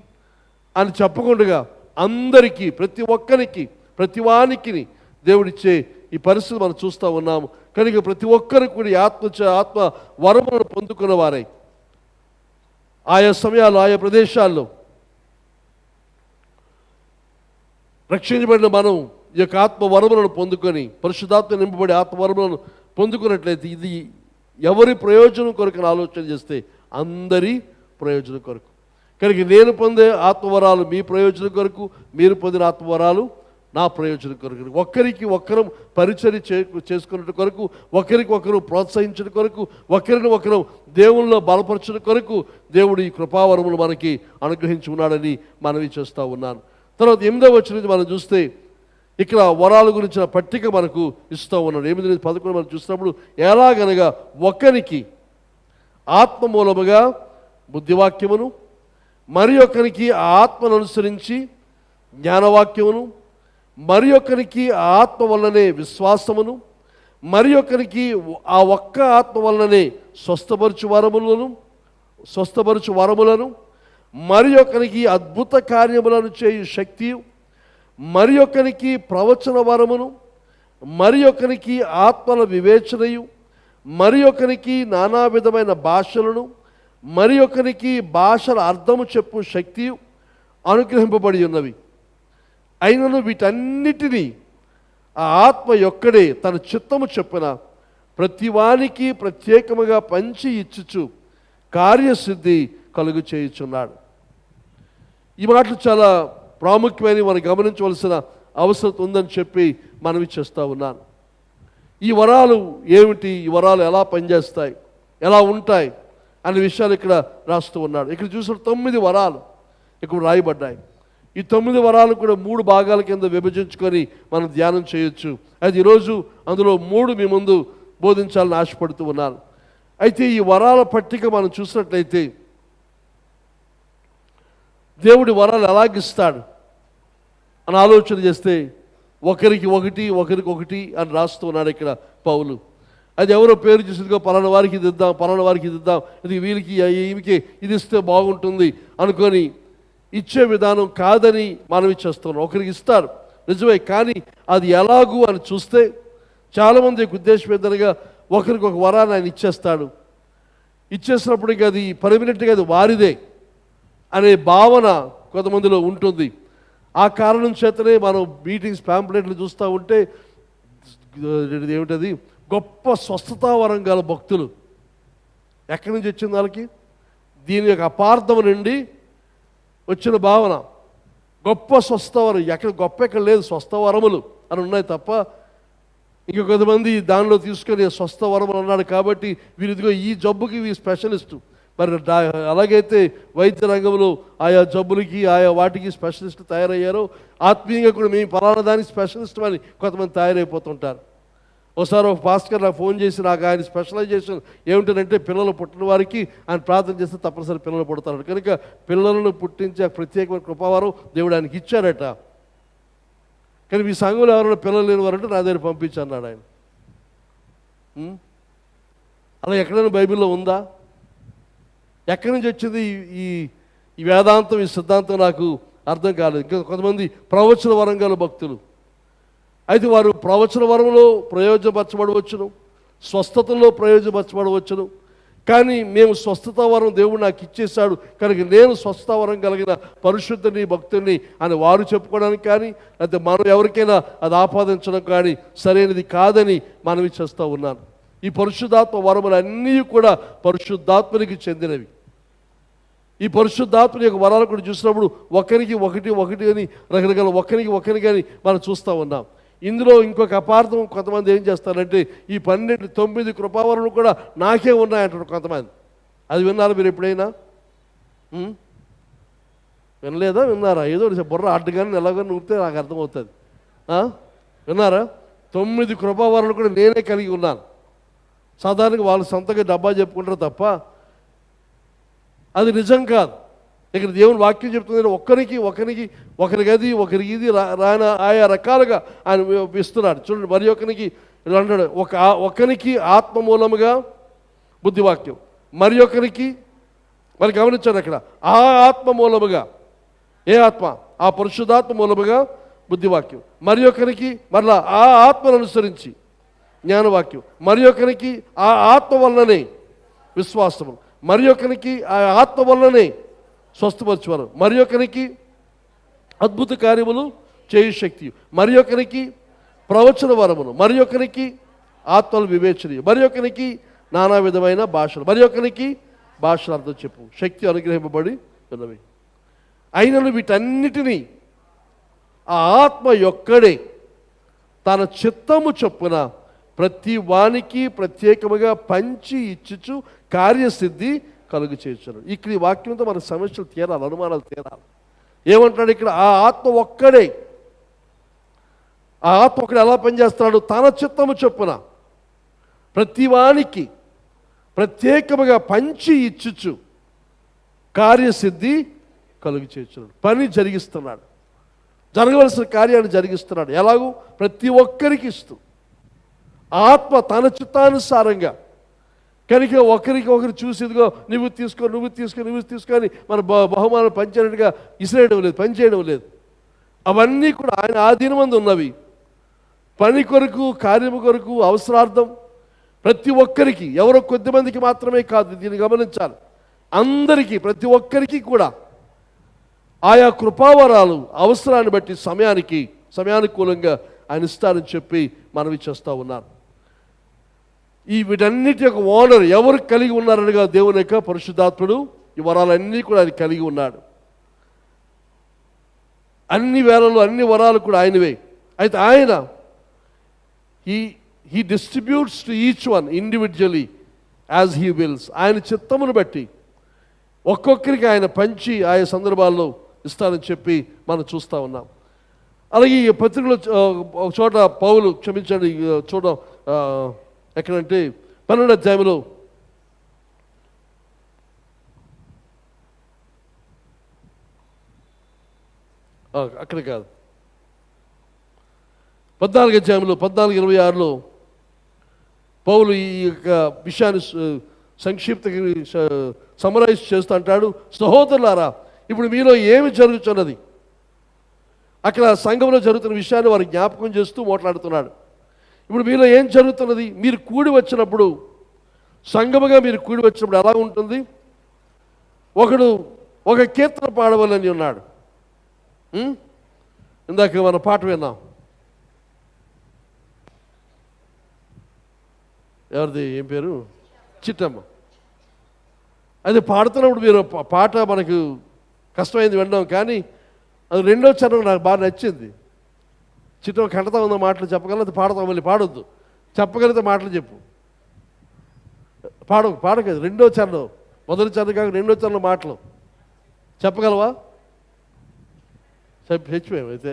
అని చెప్పకుండా అందరికీ, ప్రతి ఒక్కరికి, ప్రతివానికి దేవుడిచ్చే ఈ పరిస్థితి మనం చూస్తూ ఉన్నాము. కనుక ప్రతి ఒక్కరికి కూడా ఆత్మ వరములను పొందుకున్న వారై ఆయా సమయాల్లో, ఆయా ప్రదేశాల్లో రక్షించబడిన మనం ఈ యొక్క ఆత్మ వరములను పొందుకొని, పరిశుద్ధాత్మ నింపబడి ఆత్మ వరములను పొందుకున్నట్లయితే ఇది ఎవరి ప్రయోజనం కొరకు ఆలోచన చేస్తే అందరి ప్రయోజనం కొరకు. కనుక నేను పొందే ఆత్మవరాలు మీ ప్రయోజనం కొరకు, మీరు పొందిన ఆత్మవరాలు నా ప్రయోజనం కొరకు. ఒక్కరికి ఒక్కరం పరిచర్య చేసుకున్నట్టు కొరకు, ఒకరికి ఒకరు ప్రోత్సహించడం కొరకు, ఒకరిని ఒకరు దేవుల్లో బలపరచడం కొరకు దేవుడు ఈ కృపావరములు మనకి అనుగ్రహించి ఉన్నాడని మనవి చేస్తూ ఉన్నాను. తర్వాత 8వ వచనం నుంచి మనం చూస్తే ఇక్కడ వరాల గురించిన పట్టిక మనకు ఇస్తూ ఉన్నాడు. 8-11 మనం చూసినప్పుడు ఎలాగనగా ఒకరికి ఆత్మ మూలముగా బుద్ధివాక్యమును, మరి ఒకరికి ఆత్మను అనుసరించి జ్ఞానవాక్యమును, మరి ఒకరికి ఆత్మ వలననే విశ్వాసమును, మరి ఒకరికి ఆ ఒక్క ఆత్మ వలననే స్వస్థపరచు వరములను, మరి ఒకరికి అద్భుత కార్యములను చేయు శక్తి, మరి ఒకరికి ప్రవచన వరమును, మరి ఒకరికి ఆత్మల వివేచనయు, మరి ఒకరికి నానా విధమైన భాషలను, మరి ఒకరికి భాషల అర్థము చెప్పు శక్తి అనుగ్రహింపబడి ఉన్నవి. అయినను వీటన్నిటినీ ఆ ఆత్మ యొక్కడే తన చిత్తము చెప్పున ప్రతివానికి ప్రత్యేకముగా పంచి ఇచ్చుచు కార్యసిద్ధి కలుగు చేయుచున్నాడు. ఈ మాటలు చాలా ప్రాముఖ్యమైన మనం గమనించవలసిన అవసరం ఉందని చెప్పి మనవి చేస్తూ ఉన్నాను. ఈ వరాలు ఏమిటి, ఈ వరాలు ఎలా పనిచేస్తాయి, ఎలా ఉంటాయి అనే విషయాలు ఇక్కడ రాస్తూ ఉన్నాడు. ఇక్కడ చూసిన 9 వరాలు ఇక్కడ రాయబడ్డాయి. ఈ 9 వరాలు కూడా 3 భాగాల కింద విభజించుకొని మనం ధ్యానం చేయొచ్చు. అయితే ఈరోజు అందులో 3 మీ ముందు బోధించాలని ఆశపడుతూ ఉన్నాను. అయితే ఈ వరాల పట్టిక మనం చూసినట్లయితే దేవుడి వరాలు ఎలాగిస్తాడు అని ఆలోచన చేస్తే ఒకరికి ఒకటి అని రాస్తూ ఉన్నాడు ఇక్కడ పౌలు. అది ఎవరో పేరు చూసిగా పలానా వారికి ఇది ఇద్దాం, పలానా వారికి ఇది ఇద్దాం, ఇది వీరికి ఈమెకి ఇది ఇస్తే బాగుంటుంది అనుకొని ఇచ్చే విధానం కాదని మనం ఇచ్చేస్తున్నాం. ఒకరికి ఇస్తారు నిజమే, కానీ అది ఎలాగూ అని చూస్తే చాలామంది ఉద్దేశం ఏంటనగా ఒకరికి ఒక వరాన్ని ఆయన ఇచ్చేస్తాడు. ఇచ్చేసినప్పుడు ఇక అది పర్మనెంట్గా అది వారిదే అనే భావన కొంతమందిలో ఉంటుంది. ఆ కారణం చేతనే మనం మీటింగ్స్ ప్యాంప్లెట్లు చూస్తూ ఉంటే ఏమిటది గొప్ప స్వస్థతా వరం గల భక్తులు ఎక్కడి నుంచి వచ్చింది వాళ్ళకి, దీని యొక్క అపార్థం నుండి వచ్చిన భావన గొప్ప స్వస్థవరం. ఎక్కడ లేదు, స్వస్థవరములు అని ఉన్నాయి తప్ప ఇంక కొంతమంది దానిలో తీసుకొని స్వస్థవరములు అన్నాడు కాబట్టి వీరిదిగో ఈ జబ్బుకి వీరి స్పెషలిస్టు. మరి అలాగైతే వైద్య రంగంలో ఆయా జబ్బులకి ఆయా వాటికి స్పెషలిస్ట్ తయారయ్యారో ఆత్మీయంగా కూడా మేము పలానా దానికి స్పెషలిస్ట్ అని కొంతమంది తయారైపోతుంటారు. ఒకసారి ఒక పాస్టర్ నాకు ఫోన్ చేసి నాకు ఆయన స్పెషలైజేషన్ ఏమిటంటే పిల్లలు పుట్టిన వారికి ఆయన ప్రార్థన చేస్తే తప్పనిసరి పిల్లలు పుడతారు కనుక పిల్లలను పుట్టించే ప్రత్యేకమైన కృపావారం దేవుడు ఆయనకి ఇచ్చారట. కానీ మీ సంఘంలో ఎవరైనా పిల్లలు లేని వారంటే నా దగ్గర పంపించన్నాడు ఆయన. అలా ఎక్కడైనా బైబిల్లో ఉందా? ఎక్కడి నుంచి వచ్చింది ఈ వేదాంతం, ఈ సిద్ధాంతం నాకు అర్థం కాలేదు. ఇంకా కొంతమంది ప్రవచన వరం గల భక్తులు అయితే వారు ప్రవచన వరంలో ప్రయోజనపరచబడవచ్చును, స్వస్థతలో ప్రయోజనపరచబడవచ్చును. కానీ మేము స్వస్థత వరం దేవుడు నాకు ఇచ్చేశాడు కనుక నేను స్వస్థత వరం కలిగిన పరిశుద్ధని భక్తుని అని వారు చెప్పుకోవడానికి కానీ లేకపోతే మనం ఎవరికైనా అది ఆపాదించడం కానీ సరైనది కాదని మనవి చేస్తూ ఉన్నాను. ఈ పరిశుద్ధాత్మ వరములన్నీ కూడా పరిశుద్ధాత్మనికి చెందినవి. ఈ పరిశుద్ధాత్మ యొక్క వరాలు కూడా చూసినప్పుడు ఒకరికి ఒకటి అని రకరకాల ఒకరికి అని మనం చూస్తూ ఉన్నాం. ఇందులో ఇంకొక అపార్థం కొంతమంది ఏం చేస్తారంటే ఈ 9 కృపావరాలు కూడా నాకే ఉన్నాయంటారు కొంతమంది. అది విన్నారా మీరు ఎప్పుడైనా? వినలేదా? విన్నారా? ఏదో బుర్ర అడ్డుగానే ఎలాగని ఊరితే నాకు అర్థమవుతుంది. విన్నారా? 9 కృపావరాలు కూడా నేనే కలిగి ఉన్నాను. సాధారణంగా వాళ్ళు సొంతగా డబ్బా చెప్పుకుంటారు తప్ప అది నిజం కాదు. ఇక్కడ దేవుని వాక్యం చెప్తుంది ఒకరికి అది ఒకరికి ఇది రాన ఆయా రకాలుగా ఆయన ఇస్తున్నాడు. చూడండి, మరి ఒకరికి ఇలా అంటాడు, ఒకరికి ఆత్మ మూలముగా బుద్ధివాక్యం, మరి ఒకరికి మరి గమనించాడు అక్కడ ఆ ఆత్మ మూలముగా, ఏ ఆత్మ? ఆ పరిశుద్ధాత్మ మూలముగా బుద్ధివాక్యం, మరి ఒకరికి మరలా ఆ ఆత్మను అనుసరించి జ్ఞానవాక్యం, మరి ఒకరికి ఆ ఆత్మ వల్లనే విశ్వాసము, మరి ఒకరికి ఆ ఆత్మ వల్లనే స్వస్థపరచువారు, మరి ఒకరికి అద్భుత కార్యములు చేయు శక్తి, మరి ఒకరికి ప్రవచన వరమును, మరి ఒకరికి ఆత్మల వివేచన, మరి ఒకరికి నానా విధమైన భాషలు, మరి ఒకరికి భాషలు అర్థం చెప్పు శక్తి అనుగ్రహింపబడి ఉన్నవి. అయినను వీటన్నిటినీ ఆ ఆత్మ యొక్కడే తన చిత్తము చొప్పున ప్రతి వానికి ప్రత్యేకముగా పంచి ఇచ్చుచు కార్యసిద్ధి కలుగు చేయించారు. ఇక్కడ ఈ వాక్యంతో మన సమస్యలు తీరాలి, అనుమానాలు తీరాలి. ఏమంటాడు ఇక్కడ? ఆ ఆత్మ ఒక్కడే, ఆ ఆత్మ ఒక్కడే ఎలా పనిచేస్తున్నాడు? తన చిత్తము చొప్పున ప్రతి వానికి ప్రత్యేకముగా పంచి ఇచ్చుచు కార్యసిద్ధి కలుగు చేయించున్నాడు. పని జరిగిస్తున్నాడు, జరగవలసిన కార్యాన్ని జరిగిస్తున్నాడు. ఎలాగూ? ప్రతి ఒక్కరికి ఇస్తూ ఆత్మ తన చిత్తానుసారంగా. కనుక ఒకరు చూసేదిగో నువ్వు తీసుకొని మన బహుమానం పంచేటట్టుగా ఇసిరేయడం లేదు, పనిచేయడం లేదు. అవన్నీ కూడా ఆయన ఆధీనమందు ఉన్నవి. పని కొరకు, కార్యము కొరకు, అవసరార్థం ప్రతి ఒక్కరికి, ఎవరో కొద్దిమందికి మాత్రమే కాదు, దీన్ని గమనించాలి. అందరికీ, ప్రతి ఒక్కరికి కూడా ఆయా కృపావరాలు అవసరాన్ని బట్టి సమయానుకూలంగా ఆయన ఇస్తారని చెప్పి మనవి చేస్తూ ఉన్నారు. ఈ వీటన్నిటి యొక్క ఓనర్ ఎవరు కలిగి ఉన్నారనగా దేవుని యొక్క పరిశుద్ధాత్ముడు ఈ వరాలన్నీ కూడా ఆయన కలిగి ఉన్నాడు. అన్ని వేళల్లో అన్ని వరాలు కూడా ఆయనవే. అయితే ఆయన he distributes to each one individually as he wills. ఆయన చిత్తమును బట్టి ఒక్కొక్కరికి ఆయన పంచి ఆయా సందర్భాల్లో ఇస్తానని చెప్పి మనం చూస్తూ ఉన్నాం. అలాగే ఈ పత్రికలో ఒక చోట పౌలు, క్షమించండి, చూడ ఎక్కడంటే 12వ అధ్యాయంలో అక్కడ కాదు 14వ అధ్యాయంలో 14:26లో పౌలు ఈ యొక్క విషయాన్ని సంక్షిప్త సమరైజ్ చేస్తూ అంటాడు, సహోదరులారా ఇప్పుడు మీలో ఏమి జరుగుతున్నది. అక్కడ సంఘంలో జరుగుతున్న విషయాన్ని వారు జ్ఞాపకం చేస్తూ మాట్లాడుతున్నాడు. ఇప్పుడు మీలో ఏం జరుగుతున్నది, మీరు కూడి వచ్చినప్పుడు, సంఘముగా మీరు కూడి వచ్చినప్పుడు ఎలా ఉంటుంది. ఒకడు ఒక కీర్తన పాడవాలని ఉన్నాడు. ఇందాక మన పాట విన్నాం. ఎవరిది, ఏం పేరు, చిట్టమ్మ. అది పాడుతున్నప్పుడు మీరు పాట మనకు కష్టమైంది వినడం, కానీ అది రెండో చరణం నాకు బాగా నచ్చింది. చిట్టమ్మ కంటతా ఉన్న మాటలు చెప్పగలదు, పాడతాం, మళ్ళీ పాడొద్దు, చెప్పగలిగితే మాటలు చెప్పు. పాడకదు రెండో చరణం, మొదటి చరణం కాక రెండో చరణం మాటలు చెప్పగలవా? హెచ్చిపోయాము అయితే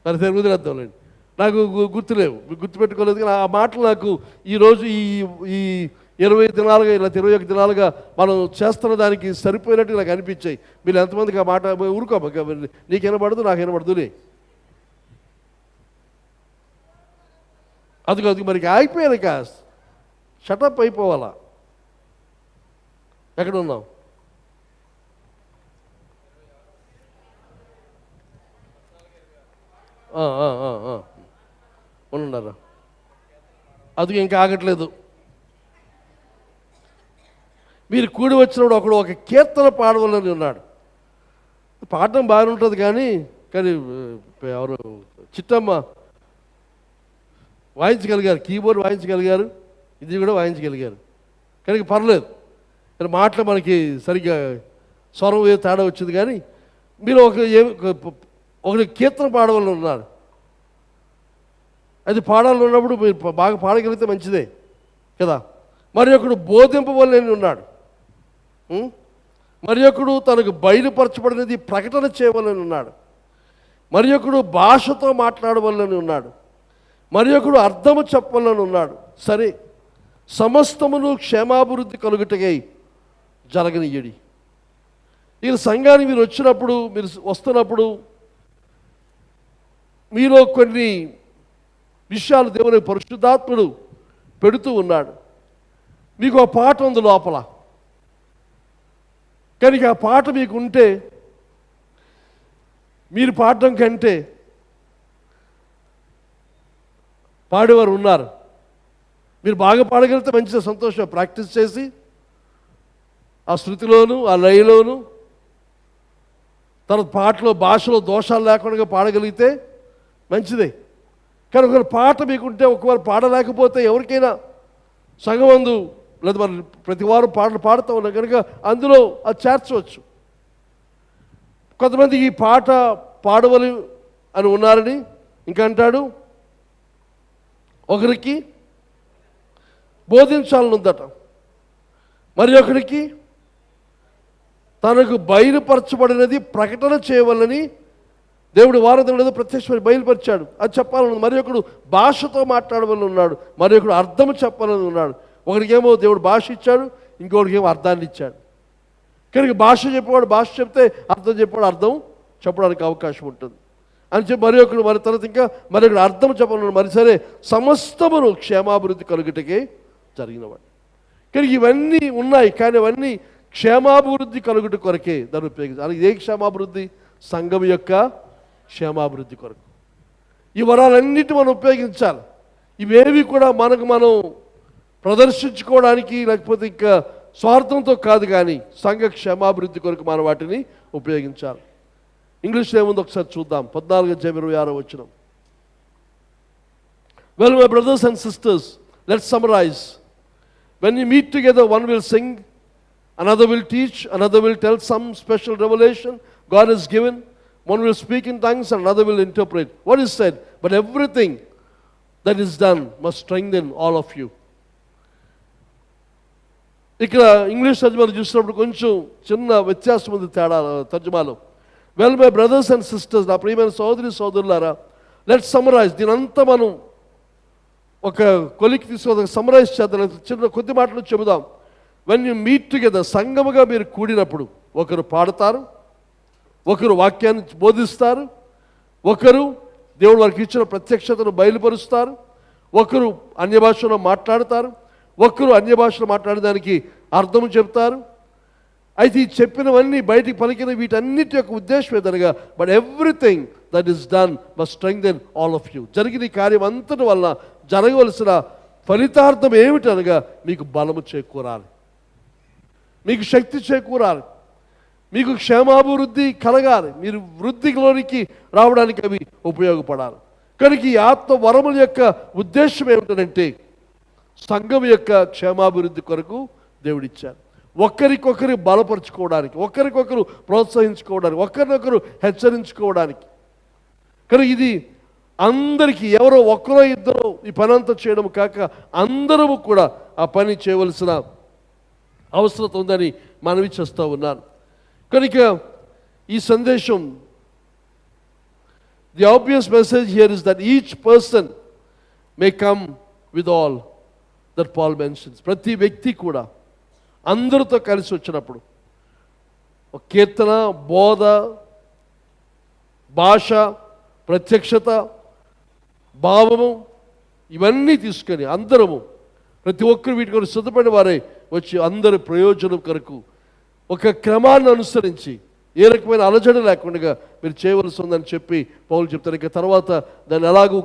మరి తెలుగుదేద్దాంలేండి. నాకు గుర్తులేవు, గుర్తుపెట్టుకోలేదు. కానీ ఆ మాటలు నాకు ఈరోజు ఈ 20 దినాలుగా ఇలా 21 దినాలుగా మనం చేస్తున్న దానికి సరిపోయినట్టు నాకు అనిపించాయి. మీరు ఎంతమందికి ఆ మాట ఊరుకో, నీకు వినబడదు నాకు వినబడదులే. అది మనకి ఆగిపోయాను, కాస్త షటప్ అయిపోవాలా. ఎక్కడ ఉన్నాం? ఉన్నారా? అది ఇంకా ఆగట్లేదు. మీరు కూడి వచ్చినప్పుడు ఒకడు ఒక కీర్తన పాడవాలని ఉన్నాడు. పాడడం బాగానే ఉంటుంది, కానీ ఎవరు, చిట్టమ్మ వాయించగలిగారు, కీబోర్డ్ వాయించగలిగారు, ఇది కూడా వాయించగలిగారు. కానీ పర్లేదు, మాటలు మనకి సరిగ్గా స్వరం ఏ తేడా వచ్చింది. కానీ మీరు ఒకటి కీర్తన పాడవాలని ఉన్నారు. అది పాడాలని ఉన్నప్పుడు మీరు బాగా పాడగలిగితే మంచిదే కదా. మరి ఒకడు బోధింపవలని ఉన్నాడు. మరి ఒకడు తనకు బయలుపరచబడినది ప్రకటన చేయవలని ఉన్నాడు. మరి ఒకడు భాషతో మాట్లాడవలని ఉన్నాడు. మరి ఒకడు అర్థము చెప్పాలని ఉన్నాడు. సరే, సమస్తమును క్షేమాభివృద్ధి కలుగుటకై జరగనియ్యడి. ఇక సంఘానికి మీరు వచ్చినప్పుడు, మీరు వస్తున్నప్పుడు మీలో కొన్ని విషయాలు దేవుని పరిశుద్ధాత్ముడు పెడుతూ ఉన్నాడు. మీకు ఆ పాట ఉంది లోపల, కానీ ఆ పాట మీకు ఉంటే మీరు పాడడం కంటే పాడేవారు ఉన్నారు. మీరు బాగా పాడగలిగితే మంచిగా సంతోషం, ప్రాక్టీస్ చేసి ఆ శృతిలోను ఆ లయలోను తర్వాత పాటలో భాషలో దోషాలు లేకుండా పాడగలిగితే మంచిదే. కానీ ఒకవేళ పాట మీకుంటే, ఒకవేళ పాడలేకపోతే ఎవరికైనా సంఘమందు లేదా మరి ప్రతి వారం పాటలు పాడుతూ ఉన్నాం కనుక అందులో అది చేర్చవచ్చు. కొంతమంది ఈ పాట పాడవలి అని ఉన్నారని ఇంకా అంటాడు, ఒకరికి బోధించాలని ఉందట, మరి ఒకరికి తనకు బయలుపరచబడినది ప్రకటన చేయవలని దేవుడు వారదేవుడు ప్రత్యక్షమని బయలుపరిచాడు, అది చెప్పాలని. మరి ఒకడు భాషతో మాట్లాడవలని ఉన్నాడు, మరి ఒకడు అర్థం చెప్పాలని ఉన్నాడు. ఒకరికేమో దేవుడు భాష ఇచ్చాడు, ఇంకొకరికి ఏమో అర్థాన్ని ఇచ్చాడు. కనుక భాష చెప్పేవాడు భాష చెప్తే, అర్థం చెప్పేవాడు అర్థం చెప్పడానికి అవకాశం ఉంటుంది అని చెప్పి మరి ఒకడు, మరి తర్వాత ఇంకా మరి ఒకడు అర్థం చెప్పాలన్నాడు. మరి సరే, సమస్తమును క్షేమాభివృద్ధి కలుగుటకే జరిగినవాడు. కనుక ఇవన్నీ ఉన్నాయి, కానీ అవన్నీ క్షేమాభివృద్ధి కలుగుట కొరకే దాన్ని ఉపయోగించాలి. ఏ క్షేమాభివృద్ధి? సంఘం యొక్క క్షేమాభివృద్ధి కొరకు ఈ వరాలన్నిటి మనం ఉపయోగించాలి. ఇవేవి కూడా మనకు మనం ప్రదర్శించుకోవడానికి లేకపోతే ఇంకా స్వార్థంతో కాదు, కానీ సంఘ క్షేమాభివృద్ధి కొరకు మనం వాటిని ఉపయోగించాలి. ఇంగ్లీష్లో ఏముంది ఒకసారి చూద్దాం. 14:26 Well, my brothers and sisters, let's summarize. When you meet together, one will sing, another will teach, another will tell some special revelation God has given. One will speak in tongues, and another will interpret what is said. But everything that is done must strengthen all of you. ఇక్కడ ఇంగ్లీష్ తర్జుమాలో చూసినప్పుడు కొంచెం చిన్న వ్యత్యాసం ఉంది తేడా తర్జుమాలో. Well my brothers and sisters, నా ప్రియమైన సోదరులారా, లెట్స్ సమ్మరైజ్. దీనంతా మనం ఒక కొలికి తీసుకొని సమ్మరైజ్ చేద్దాం. చిన్న కొద్ది మాటలు చెబుదాం. వెన్ యూ మీట్ టుగెదర్, సంగముగా మీరు కూడినప్పుడు ఒకరు పాడతారు, ఒకరు వాక్యాన్ని బోధిస్తారు, ఒకరు దేవుడు వారికి ఇచ్చిన ప్రత్యక్షతను బయలుపరుస్తారు, ఒకరు అన్య భాషలో మాట్లాడతారు, ఒకరు అన్య భాషలో మాట్లాడడానికి అర్థం చెప్తారు. అయితే ఈ చెప్పినవన్నీ బయటికి పలికిన వీటన్నిటి యొక్క ఉద్దేశం ఏదనగా, but everything that is done must strengthen all of you. జరిగిన ఈ కార్యం అంతటి వల్ల జరగవలసిన ఫలితార్థం ఏమిటనగా, మీకు బలము చేకూరాలి, మీకు శక్తి చేకూరాలి, మీకు క్షేమాభివృద్ధి కలగాలి, మీరు వృద్ధిలోనికి రావడానికి అవి ఉపయోగపడాలి. కనుక ఈ ఆత్మ వరముల యొక్క ఉద్దేశం ఏమిటంటే, సంఘం యొక్క క్షేమాభివృద్ధి కొరకు దేవుడిచ్చారు. ఒకరికొకరు బలపరుచుకోవడానికి, ఒకరికొకరు ప్రోత్సహించుకోవడానికి, ఒకరినొకరు హెచ్చరించుకోవడానికి. కనుక ఇది అందరికీ, ఎవరో ఒక్కరో ఇద్దరు ఈ పని అంతా చేయడం కాక అందరము కూడా ఆ పని చేయవలసిన అవసరం ఉందని మనవి చేస్తూ ఉన్నాను. కనుక ఈ సందేశం, the obvious message here is that each person may come with all that Paul mentions. ప్రతి వ్యక్తి కూడా అందరితో కలిసి వచ్చినప్పుడు ఒక కీర్తన, బోధ, భాష, ప్రత్యక్షత, భావము ఇవన్నీ తీసుకొని అందరము ప్రతి ఒక్కరు వీటి కొరకు సిద్ధపడిన వారే వచ్చి అందరి ప్రయోజనం కొరకు ఒక క్రమాన్ని అనుసరించి ఏ రకమైన అలజడి లేకుండా మీరు చేయవలసి ఉందని చెప్పి పౌలు చెప్తారు. ఇక తర్వాత దాన్ని ఎలాగూ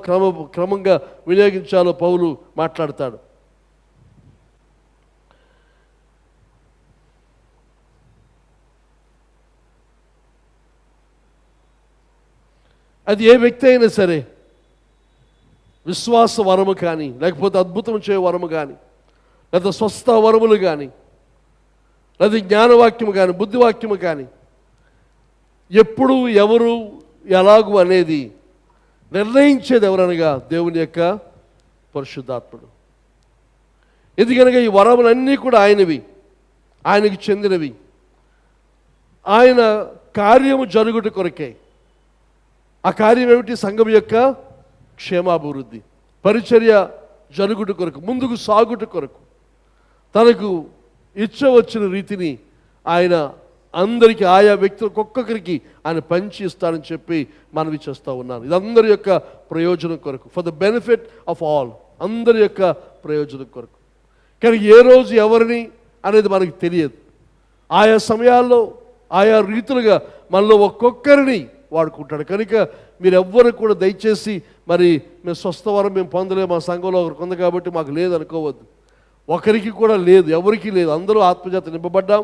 క్రమంగా వినియోగించాలో పౌలు మాట్లాడతాడు. అది ఏ వ్యక్తి అయినా సరే, విశ్వాస వరము కానీ, లేకపోతే అద్భుతం చేయ వరము కానీ, లేదా స్వస్థ వరములు కానీ, లేదా జ్ఞానవాక్యము కానీ, బుద్ధివాక్యము కానీ, ఎప్పుడు ఎవరు ఎలాగు అనేది నిర్ణయించేది ఎవరనగా దేవుని యొక్క పరిశుద్ధాత్ముడు. ఎందుకనగా ఈ వరములన్నీ కూడా ఆయనవి, ఆయనకి చెందినవి. ఆయన కార్యము జరుగుట కొరకే. ఆ కార్యం ఏమిటి? సంఘం యొక్క క్షేమాభివృద్ధి, పరిచర్య జరుగుట కొరకు, ముందుకు సాగుట కొరకు, తనకు ఇచ్చ వచ్చిన రీతిని ఆయన అందరికీ, ఆయా వ్యక్తులకు ఒక్కొక్కరికి ఆయన పంచి ఇస్తారని చెప్పి మనవి చేస్తూ ఉన్నాను. ఇది అందరి యొక్క ప్రయోజనం కొరకు, for the benefit of all, అందరి యొక్క ప్రయోజనం కొరకు. కానీ ఏ రోజు ఎవరిని అనేది మనకు తెలియదు. ఆయా సమయాల్లో ఆయా రీతులుగా మనలో ఒక్కొక్కరిని వాడుకుంటాడు. కనుక మీరు ఎవ్వరు కూడా దయచేసి మరి మేము స్వస్థవరం మేము పొందలేము, మా సంఘంలో ఒకరికి ఉంది కాబట్టి మాకు లేదు అనుకోవద్దు. ఒకరికి కూడా లేదు, ఎవరికి లేదు. అందరూ ఆత్మచేత నింపబడ్డాం.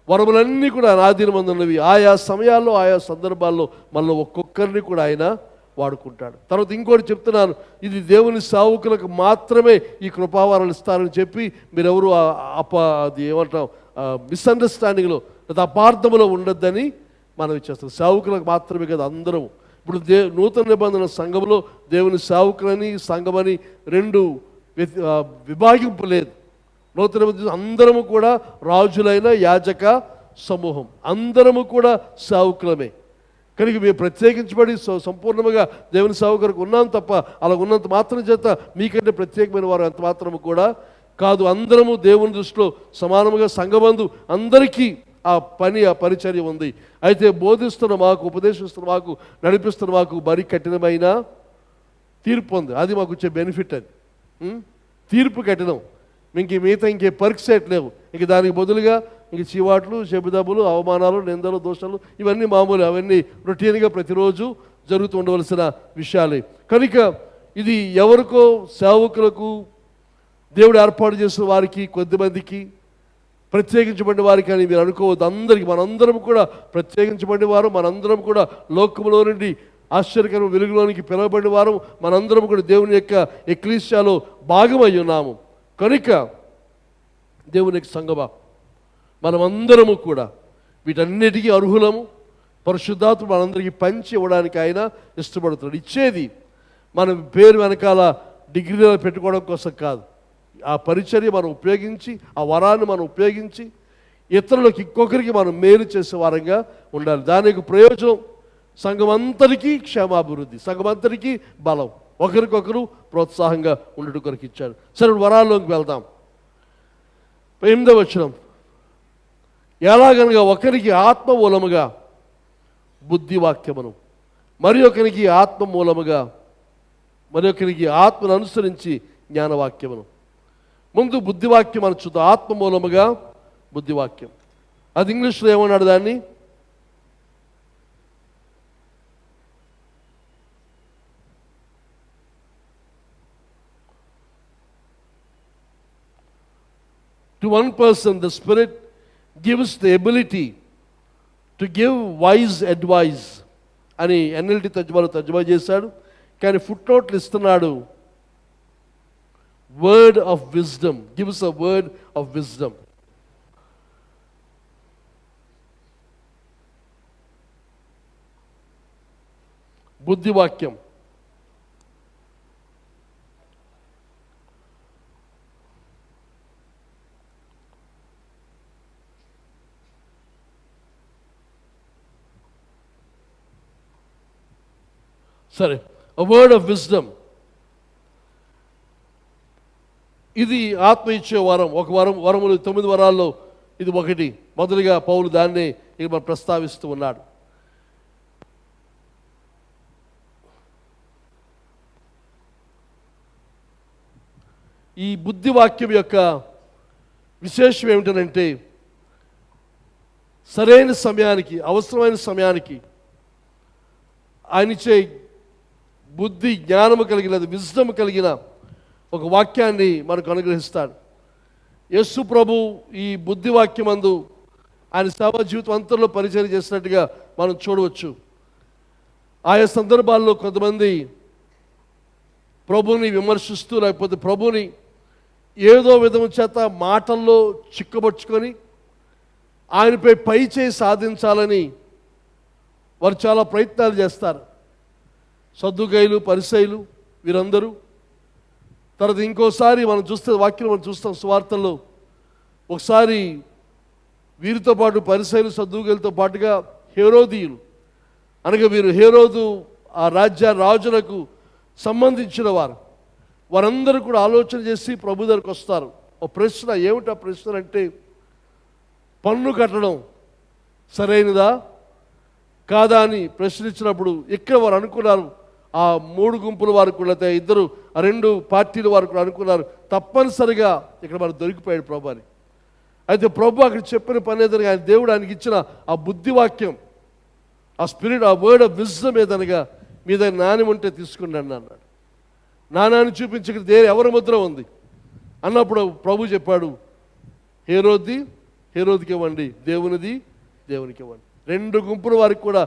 వరములన్నీ కూడా ఆధీనమందున్నవి. ఆయా సమయాల్లో ఆయా సందర్భాల్లో మనలో ఒక్కొక్కరిని కూడా ఆయన వాడుకుంటాడు. తర్వాత ఇంకోటి చెప్తున్నాను, ఇది దేవుని సేవకులకు మాత్రమే ఈ కృపావరాలు ఇస్తారని చెప్పి మీరెవరు అది ఏమంటాం మిస్అండర్స్టాండింగ్లో లేదా అపార్థములో ఉండొద్దని మనం ఇచ్చేస్తాం. సేవకులకు మాత్రమే కదా, అందరము. ఇప్పుడు నూతన నిబంధన సంఘంలో దేవుని సేవకులని సంఘమని రెండు విభాగింపు లేదు. నూతన నిబంధన అందరము కూడా రాజులైన యాజక సమూహం, అందరము కూడా సేవకులమే. కనుక మేము ప్రత్యేకించబడి సంపూర్ణంగా దేవుని సేవకులకు ఉన్నాం తప్ప అలా ఉన్నంత మాత్రం చేత మీకంటే ప్రత్యేకమైన వారు అంత మాత్రము కూడా కాదు. అందరము దేవుని దృష్టిలో సమానముగా సంఘబంధు అందరికీ ఆ పని, ఆ పరిచర్య ఉంది. అయితే బోధిస్తున్న మాకు, ఉపదేశిస్తున్న మాకు, నడిపిస్తున్న మాకు మరీ కఠినమైన తీర్పు ఉంది. అది మాకు వచ్చే బెనిఫిట్. అది తీర్పు కఠినం. మిగతా ఇంకే పరీక్ష లేవు. ఇంక దానికి బదులుగా ఇంక చీవాట్లు, చెబుదబ్బులు, అవమానాలు, నిందలు, దోషాలు ఇవన్నీ మామూలు. అవన్నీ రొటీన్గా ప్రతిరోజు జరుగుతూ ఉండవలసిన విషయాలే. కనుక ఇది ఎవరికో సేవకులకు దేవుడు ఏర్పాటు చేసిన వారికి, కొద్దిమందికి ప్రత్యేకించబడిన వారికి అని మీరు అనుకోవద్దు. అందరికీ, మనందరం కూడా ప్రత్యేకించబడిన వారు, మనందరం కూడా లోకములో నుండి ఆశ్చర్యకరమైన వెలుగులోనికి పిలువబడిన వారు మనందరం కూడా దేవుని యొక్క ఎక్లీసియాలో భాగమై ఉన్నాము. కనుక దేవుని యొక్క సంగమా, మనమందరము కూడా వీటన్నిటికీ అర్హులము. పరిశుద్ధాత్మ మనందరికీ పంచి ఇవ్వడానికి ఆయన ఇష్టపడుతున్నాడు. ఇచ్చేది మన పేరు వెనకాల డిగ్రీలో పెట్టుకోవడం కోసం కాదు. ఆ పరిచర్య మనం ఉపయోగించి, ఆ వరాన్ని మనం ఉపయోగించి ఇతరులకు ఇంకొకరికి మనం మేలు చేసే వారంగా ఉండాలి. దానికి ప్రయోజనం సంఘమంతరికి క్షేమాభివృద్ధి, సంఘమంతరికి బలం, ఒకరికొకరు ప్రోత్సాహంగా ఉండడం కొరకు ఇచ్చాడు. సరే, వరాల్లోకి వెళ్దాం. 8వ వచనం, ఎలాగనగా ఒకరికి ఆత్మ మూలముగా బుద్ధివాక్యమును, మరి ఒకరికి ఆత్మ మూలముగా, మరి ఒకరికి ఆత్మను అనుసరించి జ్ఞానవాక్యమును. ముందు బుద్ధివాక్యం అని చూద్దాం. ఆత్మ మూలముగా బుద్ధివాక్యం, అది ఇంగ్లీష్లో ఏమన్నాడు దాన్ని? To one person, the Spirit gives the ability to give wise advice అని NLT తర్జుమా చేశాడు. కానీ ఫుట్ నోట్లు ఇస్తున్నాడు, word of wisdom, gives a word of wisdom. బుద్ధివాక్యం సరే, a word of wisdom. ఇది ఆత్మ ఇచ్చే వరం. ఒక వరములు 9 వరాల్లో ఇది ఒకటి. మొదలుగా పౌలు దాన్నే ఇక మనం ప్రస్తావిస్తూ ఉన్నాడు. ఈ బుద్ధివాక్యం యొక్క విశేషం ఏమిటంటే, సరైన సమయానికి, అవసరమైన సమయానికి ఆయనిచ్చే బుద్ధి, జ్ఞానము కలిగిన, విజ్డమ్ కలిగిన ఒక వాక్యాన్ని మనకు అనుగ్రహిస్తాడు. యేసు ప్రభు ఈ బుద్ధివాక్యమందు ఆయన సేవా జీవితం అంతలో పరిచయం చేసినట్టుగా మనం చూడవచ్చు. ఆయా సందర్భాల్లో కొంతమంది ప్రభుని విమర్శిస్తూ, లేకపోతే ప్రభుని ఏదో విధము చేత మాటల్లో చిక్కబట్టుకొని ఆయనపై పై చేయి సాధించాలని వారు చాలా ప్రయత్నాలు చేస్తారు. సద్దుకైలు, పరిసయ్యులు వీరందరూ. తర్వాత ఇంకోసారి మనం చూస్తే వాక్యం మనం చూస్తాం సువార్తల్లో, ఒకసారి వీరితో పాటు పరిసయ్యులు, సద్దుకైలతో పాటుగా హేరోదీయులు, అనగా వీరు హేరోదు ఆ రాజులకు సంబంధించిన వారందరూ కూడా ఆలోచన చేసి ప్రభు దగ్గరికి వస్తారు. ఒక ప్రశ్న, ఏమిటి ఆ ప్రశ్న అంటే, పన్ను కట్టడం సరైనదా కాదా అని ప్రశ్నించినప్పుడు ఇక్కడ వారు అనుకున్నారు, ఆ 3 గుంపుల వారు కూడా, ఇద్దరు 2 పార్టీల వారు కూడా అనుకున్నారు, తప్పనిసరిగా ఇక్కడ వారు దొరికిపోయాడు ప్రభు అని. అయితే ప్రభు అక్కడ చెప్పిన పని ఏదనగా, ఆయన దేవుడు ఆయనకి ఇచ్చిన ఆ బుద్ధివాక్యం, ఆ స్పిరిట్, ఆ వర్డ్ ఆఫ్ విజ్డమ్ ఏదనగా, మీ దగ్గర నాణ్యం ఉంటే తీసుకుని అన్నాడు. నాణాన్ని చూపించి ఎవరి ముద్ర ఉంది అన్నప్పుడు ప్రభు చెప్పాడు, హేరోదికి ఇవ్వండి, దేవునికి ఇవ్వండి. 2 గుంపుల వారికి కూడా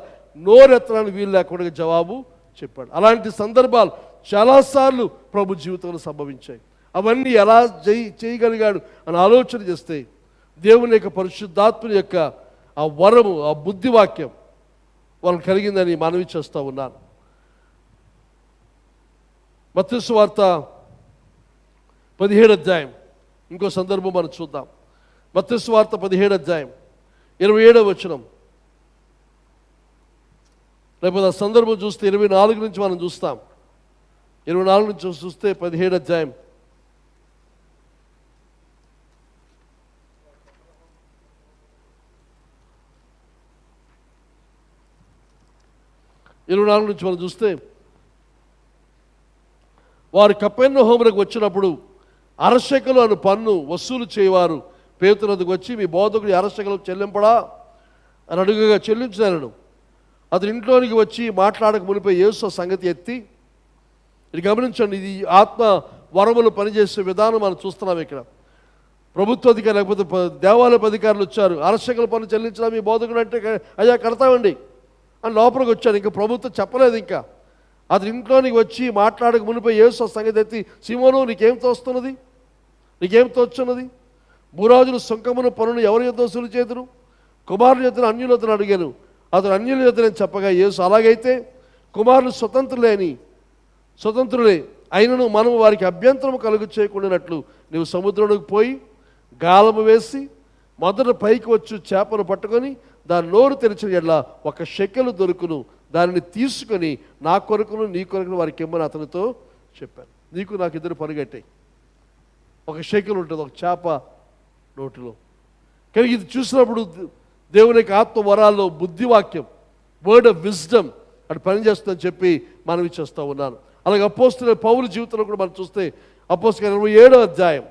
నోరెత్తడానికి వీలు లేకుండా జవాబు చెప్పాడు. అలాంటి సందర్భాలు చాలాసార్లు ప్రభు జీవితంలో సంభవించాయి. అవన్నీ ఎలా చేయగలిగాడు అని ఆలోచన చేస్తే, దేవుని యొక్క పరిశుద్ధాత్మని యొక్క ఆ వరము, ఆ బుద్ధివాక్యం వాళ్ళకి కలిగిందని మనవి చేస్తూ ఉన్నాను. మత్తయి సువార్త 17వ అధ్యాయం, ఇంకో సందర్భం మనం చూద్దాం. మత్తయి సువార్త 17వ అధ్యాయం 27వ వచనం, లేకపోతే ఆ సందర్భం చూస్తే 24 నుంచి మనం చూస్తాం. 24 నుంచి చూస్తే 17వ అధ్యాయం 24 నుంచి మనం చూస్తే, వారు కపెర్నహూమునకు వచ్చినప్పుడు అరశెకలు అను పన్ను వసూలు చేయవారు పేతురు వద్దకు వచ్చి, మీ బోధకుడు అరశెకలు చెల్లింపడా అని అడుగుగా చెల్లించాను. అతని ఇంట్లోనికి వచ్చి మాట్లాడక మునిపై యేసు సంగతి ఎత్తి, ఇది గమనించండి, ఇది ఆత్మ వరములు పనిచేసే విధానం మనం చూస్తున్నాం. ఇక్కడ ప్రభుత్వ అధికారులు లేకపోతే దేవాలయ అధికారులు వచ్చారు, అరశెకల పన్ను చెల్లించడం మీ బోధకుడు అంటే, అయ్యా కడతామండి అని లోపలికి వచ్చాడు. ఇంకా ప్రభుత్వం చెప్పలేదు. ఇంకా అతను ఇంట్లోనికి వచ్చి మాట్లాడక మునిపై యేసు ఆ సంగతి ఎత్తి, సీమోను నీకేం తోస్తున్నది, నీకేం తోచున్నది? భూరాజులు సుంకమును పనులు ఎవరి యొద్ద వసూలు చేతును? కుమారుని యొద్ద అన్యుల యొద్ద అడిగాను. అతను అన్యుల యొద్ద నేను చెప్పగా యేసు, అలాగైతే కుమారులు స్వతంత్రులే అయినను మనము వారికి అభ్యంతరము కలుగు చేయకుండానట్లు నీవు సముద్రంలోకి పోయి గాలము వేసి మొదట పైకి వచ్చు చేపను పట్టుకొని దాని నోరు తెరిచిన ఎడ్ల 1 షెకెలు దొరుకును, దానిని తీసుకొని నా కొరకును నీ కొరకును వారికి ఇమ్మని అతనితో చెప్పాను. నీకు నాకు ఇద్దరు పనిగట్టాయి. 1 షెకెలు ఉంటుంది ఒక చేప నోటిలో. కానీ ఇది చూసినప్పుడు దేవుని యొక్క ఆత్మ వరాల్లో బుద్ధివాక్యం, వర్డ్ ఆఫ్ విజ్డమ్ అటు పనిచేస్తుందని చెప్పి మనవి చేస్తూ ఉన్నాను. అలాగే అపోస్తలుడైన పౌలు జీవితంలో కూడా మనం చూస్తే అపోస్తలుల 27వ అధ్యాయం,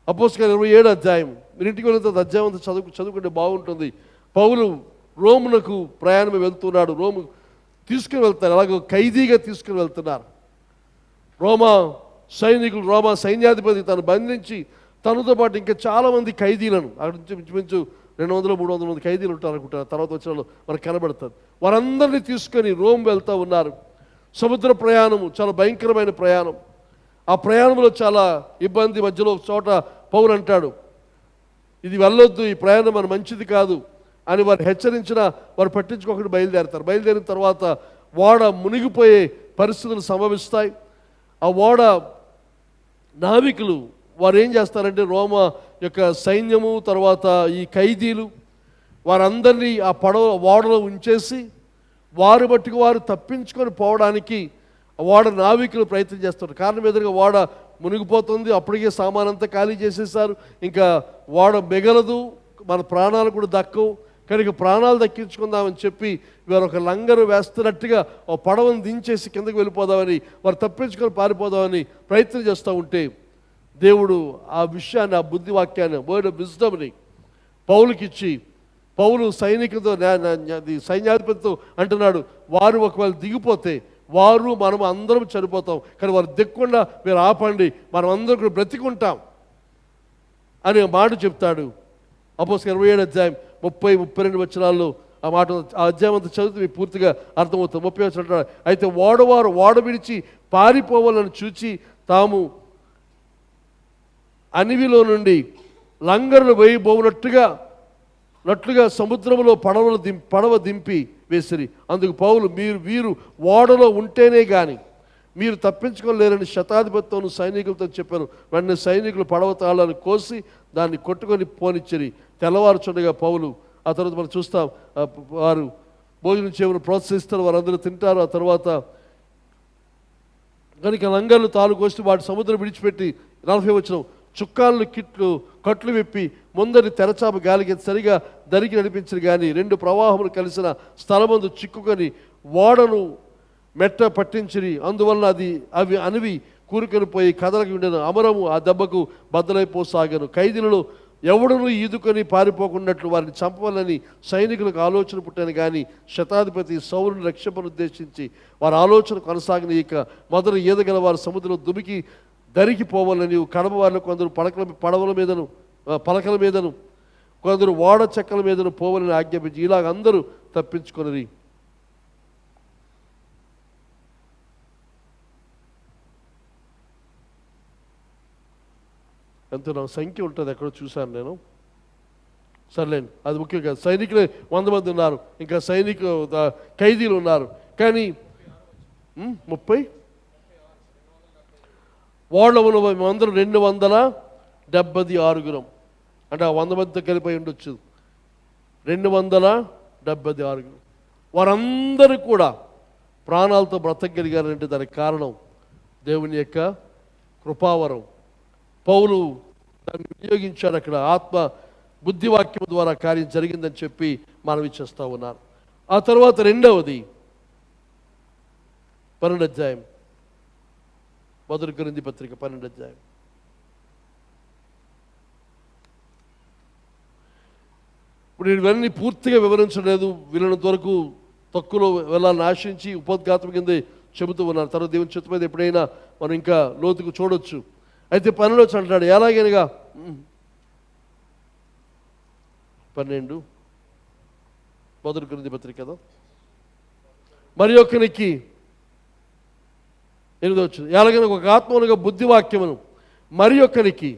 అపోస్తలుల 27వ అధ్యాయం, మీరు ఇంటికి వెళ్ళిన తర్వాత అధ్యాయం అంతా చదువుకుంటే బాగుంటుంది. పౌలు రోమునకు ప్రయాణం వెళ్తున్నాడు. రోము తీసుకుని వెళ్తారు, అలాగే ఖైదీగా తీసుకుని వెళ్తున్నారు. రోమా సైన్యాధిపతి తను బంధించి తనతో పాటు ఇంకా చాలామంది ఖైదీలను, అక్కడి నుంచి ఇంచుమించు 200-300 మంది ఖైదీలు ఉంటారు అనుకుంటారు, తర్వాత వచ్చిన వాళ్ళు మనకు కనబడుతుంది. వారందరినీ తీసుకొని రోమ్ వెళ్తూ ఉన్నారు. సముద్ర ప్రయాణము చాలా భయంకరమైన ప్రయాణం. ఆ ప్రయాణంలో చాలా ఇబ్బంది. మధ్యలో ఒక చోట పౌలు అంటాడు, ఇది వెళ్ళొద్దు, ఈ ప్రయాణం మన మంచిది కాదు అని వారు హెచ్చరించినా వారు పట్టించుకోకుండా బయలుదేరుతారు. బయలుదేరిన తర్వాత ఓడ మునిగిపోయే పరిస్థితులు సంభవిస్తాయి. ఆ ఓడ నావికులు వారు ఏం చేస్తారంటే రోమా యొక్క సైన్యము తర్వాత ఈ ఖైదీలు వారందరినీ ఆ ఓడలో ఉంచేసి వారు బట్టుకు వారు తప్పించుకొని పోవడానికి ఓడ నావికులు ప్రయత్నం చేస్తారు. కారణం ఎదురుగా ఓడ మునిగిపోతుంది, అప్పటికే సామానంతా ఖాళీ చేసేసారు, ఇంకా ఓడ మిగలదు, మన ప్రాణాలు కూడా దక్కవు, కనుక ప్రాణాలు దక్కించుకుందామని చెప్పి వారు ఒక లంగరు వేస్తున్నట్టుగా ఒక పడవను దించేసి కిందకు వెళ్ళిపోదామని, వారు తప్పించుకొని పారిపోదామని ప్రయత్నం చేస్తూ ఉంటే దేవుడు ఆ విషయాన్ని, ఆ బుద్ధివాక్యాన్ని, వర్డ్ ఆఫ్ విజ్డమ్ని పౌలుకి ఇచ్చి, పౌలు సైనికులతో సైన్యాధిపతితో అంటున్నాడు, వారు ఒకవేళ దిగిపోతే మనము అందరం చనిపోతాం, కానీ వారు దిక్కుండా మీరు ఆపండి, మనం అందరం కూడా బ్రతికుంటాం అని మాట చెప్తాడు. అపోస్తలుల 27వ అధ్యాయం 30-32 వచనాల్లో ఆ మాట, ఆ అధ్యాయం అంతా చదివితే మీకు పూర్తిగా అర్థమవుతుంది. 30 వచనం అంటాడు, అయితే ఓడ విడిచి పారిపోవాలని చూచి తాము అనివిలో నుండి లంగరులు వేయబోనట్టుగా సముద్రంలో పడవ దింపి వేసిరి. అందుకు పౌలు, వీరు ఓడలో ఉంటేనే కానీ మీరు తప్పించుకోలేరని శతాధిపతితోనూ సైనికులతో చెప్పారు. వెంటనే సైనికులు పడవ తాళాలను కోసి దాన్ని కొట్టుకొని పోనిచ్చిరి. తెల్లవారుచుండగా పౌలు, ఆ తర్వాత మనం చూస్తాం, వారు భోజనం చేయమని ప్రోత్సహిస్తారు, వారందరూ తింటారు. ఆ తర్వాత కనుక లంగర్లు తాళు కోసి వాటి సముద్రం విడిచిపెట్టి 40 వచనం, చుక్కాళ్ళు కట్లు విప్పి ముందరి తెరచాప గాలికి సరిగా దరికి నడిపించరు. కానీ 2 ప్రవాహములు కలిసిన స్థలమందు చిక్కుకొని ఓడను మెట్ట పట్టించిరి. అందువలన అవి అనివి కూరుకొని పోయి కదలకి ఉండేను. అమరము ఆ దెబ్బకు బద్దలైపోసాగాను. ఖైదీలలో ఎవడును ఈదుకొని పారిపోకున్నట్లు వారిని చంపవాలని సైనికులకు ఆలోచన పుట్టాను. కానీ శతాధిపతి సౌలును రక్షపను ఉద్దేశించి వారి ఆలోచన కొనసాగనీయక మొదలు ఈదగల వారు సముద్రంలో దుమికి దరికి పోవాలని కడమ వారిలో కొందరు పలకల మీదను కొందరు ఓడ చెక్కల మీదను పోవాలని ఆజ్ఞాపించి ఇలాగ అందరూ తప్పించుకొనిరి. ఎంతో నా సంఖ్య ఉంటుంది, ఎక్కడో చూశాను నేను, సర్లేండి అది ముఖ్యం కాదు. సైనికులే 100 మంది ఉన్నారు, ఇంకా ఖైదీలు ఉన్నారు. కానీ 30 ఓడలో ఉన్న అందరూ 276 అంటే ఆ 100 మందితో కలిపి ఉండొచ్చు, 276. వారందరూ కూడా ప్రాణాలతో బ్రతకగలిగారంటే దానికి కారణం దేవుని యొక్క కృపావరం. పౌలు దాన్ని వినియోగించాడు. అక్కడ ఆత్మ బుద్ధివాక్యం ద్వారా కార్యం జరిగిందని చెప్పి మనవి చేస్తూ ఉన్నారు. ఆ తర్వాత రెండవది 12వ అధ్యాయం, 1 కొరింథీ పత్రిక 12వ అధ్యాయం. ఇప్పుడు నేను ఇవన్నీ పూర్తిగా వివరించలేదు, వీళ్ళంత వరకు తక్కువలో వెళ్ళాలని ఆశించి ఉపోద్ఘాతం కింద చెబుతూ ఉన్నారు. తర్వాత దేవుని చిత్తం మీద ఎప్పుడైనా మనం ఇంకా లోతుకు చూడొచ్చు. అయితే 12 అంటాడు, ఎలాగైనగా 12 1 కొరింథీ పత్రిక కదా మరి ఒకనికి 8వ వచనం, ఎలాగైనా ఒక ఆత్మనుగా బుద్ధివాక్యమును, మరి ఒకనికి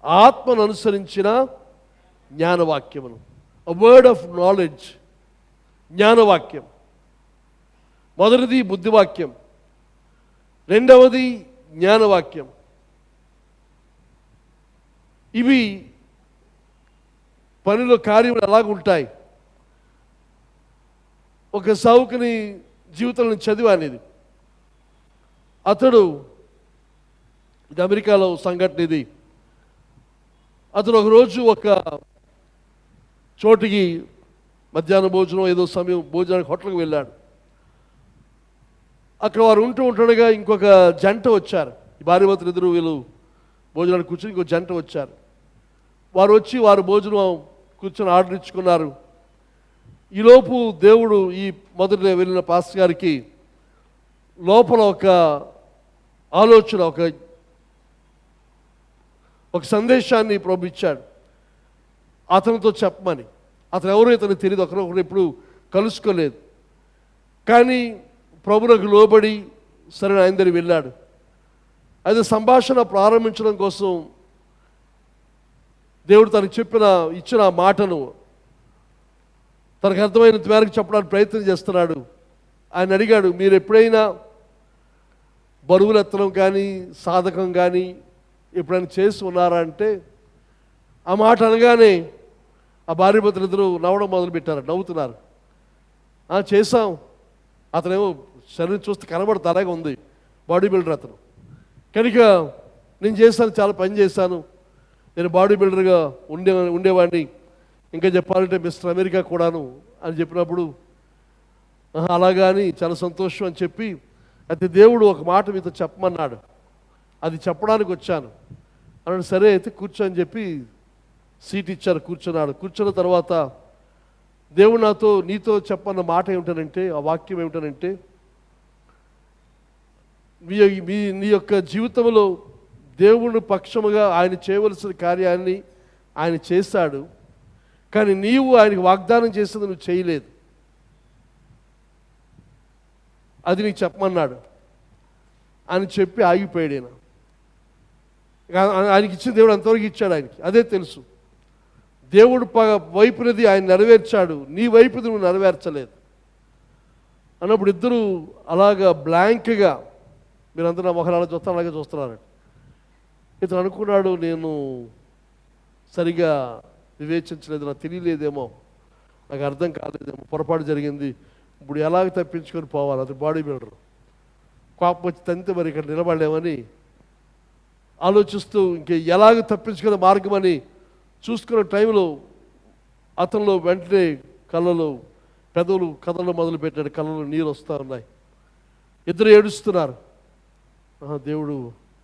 ఆత్మను అనుసరించిన జ్ఞానవాక్యమును. వర్డ్ ఆఫ్ నాలెడ్జ్, జ్ఞానవాక్యం. మొదటిది బుద్ధివాక్యం, రెండవది జ్ఞానవాక్యం. ఇవి పనిలో కార్యములు ఎలాగుంటాయి? ఒక సావుకుని జీవితంలో చదివానిది. అతడు, ఇది అమెరికాలో సంఘటన ఇది. అతను ఒకరోజు ఒక చోటికి మధ్యాహ్న భోజనం ఏదో సమయం భోజనానికి హోటల్కి వెళ్ళాడు. అక్కడ వారు ఉంటుండగా ఇంకొక జంట వచ్చారు. భార్యాభర్తలు ఇద్దరు వీళ్ళు భోజనానికి కూర్చొని ఇంకో జంట వచ్చారు. వారు వచ్చి వారు భోజనం కూర్చొని ఆర్డర్ ఇచ్చుకున్నారు. ఈలోపు దేవుడు ఈ మొదట వెళ్ళిన పాస్టర్ గారికి లోపల ఒక ఆలోచన, ఒక సందేశాన్ని ప్రభు ఇచ్చాడు అతనితో చెప్పమని. అతను ఎవరో ఇతను తెలియదు, ఒకరొకరు ఎప్పుడు కలుసుకోలేదు. కానీ ప్రభువుకు లోబడి సరైన ఆయన దగ్గరికి వెళ్ళాడు. అయితే సంభాషణ ప్రారంభించడం కోసం దేవుడు తనకు ఇచ్చిన మాటను తనకు అర్థమైనంత మేరకు చెప్పడానికి ప్రయత్నం చేస్తున్నాడు. ఆయన అడిగాడు, మీరు ఎప్పుడైనా బరువులు ఎత్తడం కానీ సాధకం కానీ ఎప్పుడైనా చేసి ఉన్నారా అంటే, ఆ మాట అనగానే ఆ భార్యాభర్తలు ఇద్దరు నవ్వడం మొదలుపెట్టారు, నవ్వుతున్నారు. చేశాం. అతనేమో శరీరం చూస్తే కనబడుతూ అలాగే ఉంది, బాడీ బిల్డర్ అతను. కనుక నేను చేశాను, చాలా పని చేశాను, నేను బాడీ బిల్డర్గా ఉండేవాడిని, ఇంకా చెప్పాలంటే మిస్టర్ అమెరికా కూడాను అని చెప్పినప్పుడు, అలాగా అని చాలా సంతోషం అని చెప్పి, అయితే దేవుడు ఒక మాట మీతో చెప్పమన్నాడు, అది చెప్పడానికి వచ్చాను అన్నాడు. సరే అయితే కూర్చో అని చెప్పి సీట్ ఇచ్చారు, కూర్చున్నాడు. కూర్చున్న తర్వాత దేవుడు నీతో చెప్పన్న మాట ఏమిటనంటే, ఆ వాక్యం ఏమిటనంటే, నీ యొక్క జీవితంలో దేవుని పక్షముగా ఆయన చేయవలసిన కార్యాన్ని ఆయన చేశాడు, కానీ నీవు ఆయనకి వాగ్దానం చేసింది నువ్వు చేయలేదు, అది నీకు చెప్పమన్నాడు అని చెప్పి ఆగిపోయాడు. ఆయనకి ఇచ్చిన దేవుడు అంతవరకు ఇచ్చాడు, ఆయనకి అదే తెలుసు. దేవుడు వైపునది ఆయన నెరవేర్చాడు, నీ వైపుది నువ్వు నెరవేర్చలేదు అన్నప్పుడు ఇద్దరు అలాగా బ్లాంక్గా, మీరందరూ నా మొహం అలా చూస్తారు, అలాగే చూస్తున్నారు. ఇతను అనుకున్నాడు, నేను సరిగా వివేచించలేదు, నాకు తెలియలేదేమో, నాకు అర్థం కాలేదేమో, పొరపాటు జరిగింది, ఇప్పుడు ఎలాగ తప్పించుకొని పోవాలి. అది బాడీ బిల్డర్, కోపం వచ్చి తంతే మరి ఇక్కడ నిలబడలేమని ఆలోచిస్తూ ఎలాగ తప్పించుకునే మార్గం అని చూసుకున్న టైంలో అతనిలో వెంటనే పెదవులు కథలు మొదలుపెట్టాడు, కళ్ళలో నీరు వస్తూ ఉన్నాయి. ఇద్దరు ఏడుస్తున్నారు. దేవుడు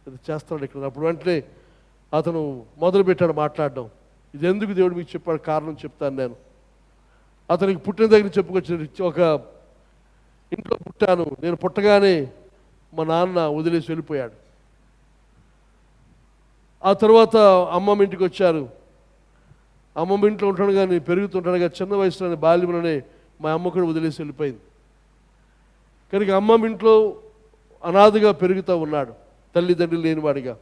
ఇది చేస్తాడు ఇక్కడ. అప్పుడు వెంటనే అతను మొదలుపెట్టాడు మాట్లాడడం. ఇది ఎందుకు దేవుడు మీకు చెప్పాడు, కారణం చెప్తాను నేను. అతనికి పుట్టిన దగ్గర చెప్పుకొచ్చాడు, ఒక ఇంట్లో పుట్టాను, నేను పుట్టగానే మా నాన్న వదిలేసి వెళ్ళిపోయాడు. ఆ తర్వాత అమ్మమ్మ ఇంటికి వచ్చారు. అమ్మమ్మ ఇంట్లో ఉంటాడుగా, నేను పెరుగుతుంటాడుగా, చిన్న వయసులోనే బాల్యంలోనే మా అమ్మ కూడా వదిలేసి వెళ్ళిపోయింది. కనుక అమ్మమ్మ ఇంట్లో అనాథగా పెరుగుతూ ఉన్నాడు, తల్లిదండ్రులు లేనివాడిగా.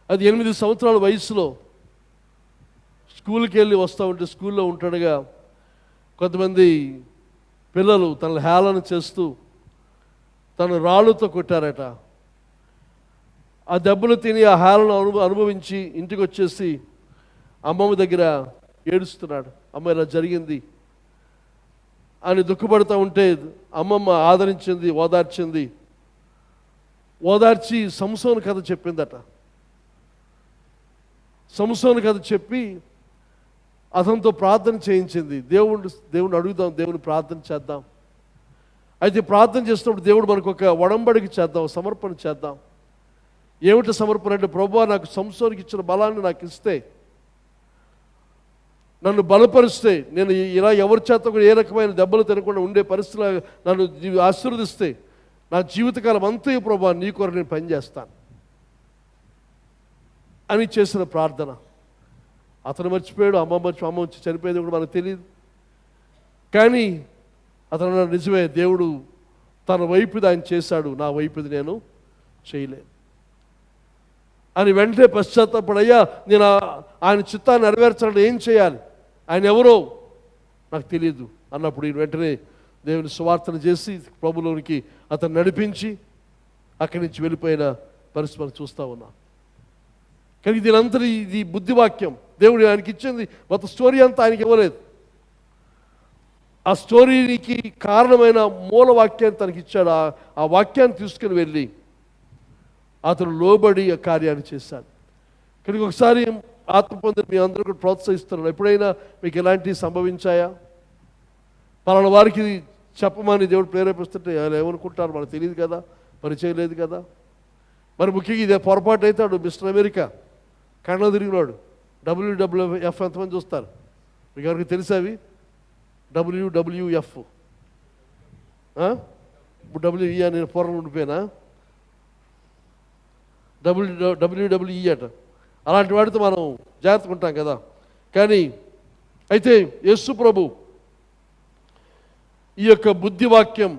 అది 8 సంవత్సరాల వయసులో స్కూల్కి వెళ్ళి వస్తూ ఉంటే, స్కూల్లో ఉంటాడుగా కొంతమంది పిల్లలు తనను హేళన చేస్తూ తను రాళ్ళతో కొట్టారట. ఆ దెబ్బలు తిని ఆ హేళన అనుభవించి ఇంటికి వచ్చేసి అమ్మమ్మ దగ్గర ఏడుస్తున్నాడు, అమ్మ ఇలా జరిగింది అని దుఃఖపడుతూ ఉంటే అమ్మమ్మ ఆదరించింది, ఓదార్చి సంసోను కథ చెప్పిందట. సంసోను కథ చెప్పి అతనితో ప్రార్థన చేయించింది. దేవుడిని అడుగుదాం, దేవుని ప్రార్థన చేద్దాం. అయితే ప్రార్థన చేస్తున్నప్పుడు దేవుడు మనకు ఒక ఒడంబడికి చేద్దాం, సమర్పణ చేద్దాం. ఏమిటి సమర్పణ అంటే, ప్రభువా నాకు సంసోనుకి ఇచ్చిన బలాన్ని నాకు ఇస్తే, నన్ను బలపరిస్తే, నేను ఇలా ఎవరి చేత కూడా ఏ రకమైన దెబ్బలు తినకుండా ఉండే పరిస్థితులు నన్ను ఆశీర్వదిస్తే, నా జీవితకాలం అంతే ప్రభువా నీ కొరకు నేను పనిచేస్తాను అని చేసిన ప్రార్థన. అతను మర్చిపోయాడు, అమ్మ వచ్చి చనిపోయేది కూడా మనకు తెలియదు. కానీ అతను అన్నాడు, నిజమే, దేవుడు తన వైపుది ఆయన చేశాడు, నా వైపుది నేను చేయలేను అని వెంటనే పశ్చాత్తాపడయ్యా, నేను ఆయన చిత్తాన్ని నెరవేర్చాలని ఏం చేయాలి, ఆయన ఎవరో నాకు తెలియదు అన్నప్పుడు ఈయన వెంటనే దేవుని సువార్తను చేసి ప్రభులోనికి అతను నడిపించి అక్కడి నుంచి వెళ్ళిపోయిన పరిస్థితి మనం చూస్తూ ఉన్నాం. కానీ దీనంతా ఇది బుద్ధివాక్యం. దేవుడు ఆయనకి ఇచ్చింది మొత్తం స్టోరీ అంతా ఆయనకి ఇవ్వలేదు. ఆ స్టోరీకి కారణమైన మూల వాక్యాన్ని తనకి ఇచ్చాడు. ఆ వాక్యాన్ని తీసుకుని వెళ్ళి అతను లోబడి ఆ కార్యాన్ని చేశాడు. కానీ ఒకసారి ఆత్మ పొందిన మీ అందరూ కూడా ప్రోత్సహిస్తున్నాను. ఎప్పుడైనా మీకు ఎలాంటివి సంభవించాయా? పలానా వారికి చెప్పమని దేవుడు ప్రేరేపిస్తుంటే ఏమనుకుంటారు మనకు తెలియదు కదా, పరిచయం లేదు కదా. మరి ముఖ్యంగా ఇదే పొరపాటు అవుతాడు. మిస్టర్ అమెరికా కళ్ళ తిరిగినాడు. WWF ఎంతమంది చూస్తారు? మీకు ఎవరికి తెలిసావి? WWF ఇప్పుడు WE నేను పూర్వం ఉండిపోయినా WWE అట. అలాంటి వాటితో మనం జాగ్రత్తగా ఉంటాం కదా. కానీ అయితే యేసు ప్రభు ఈ యొక్క బుద్ధివాక్యం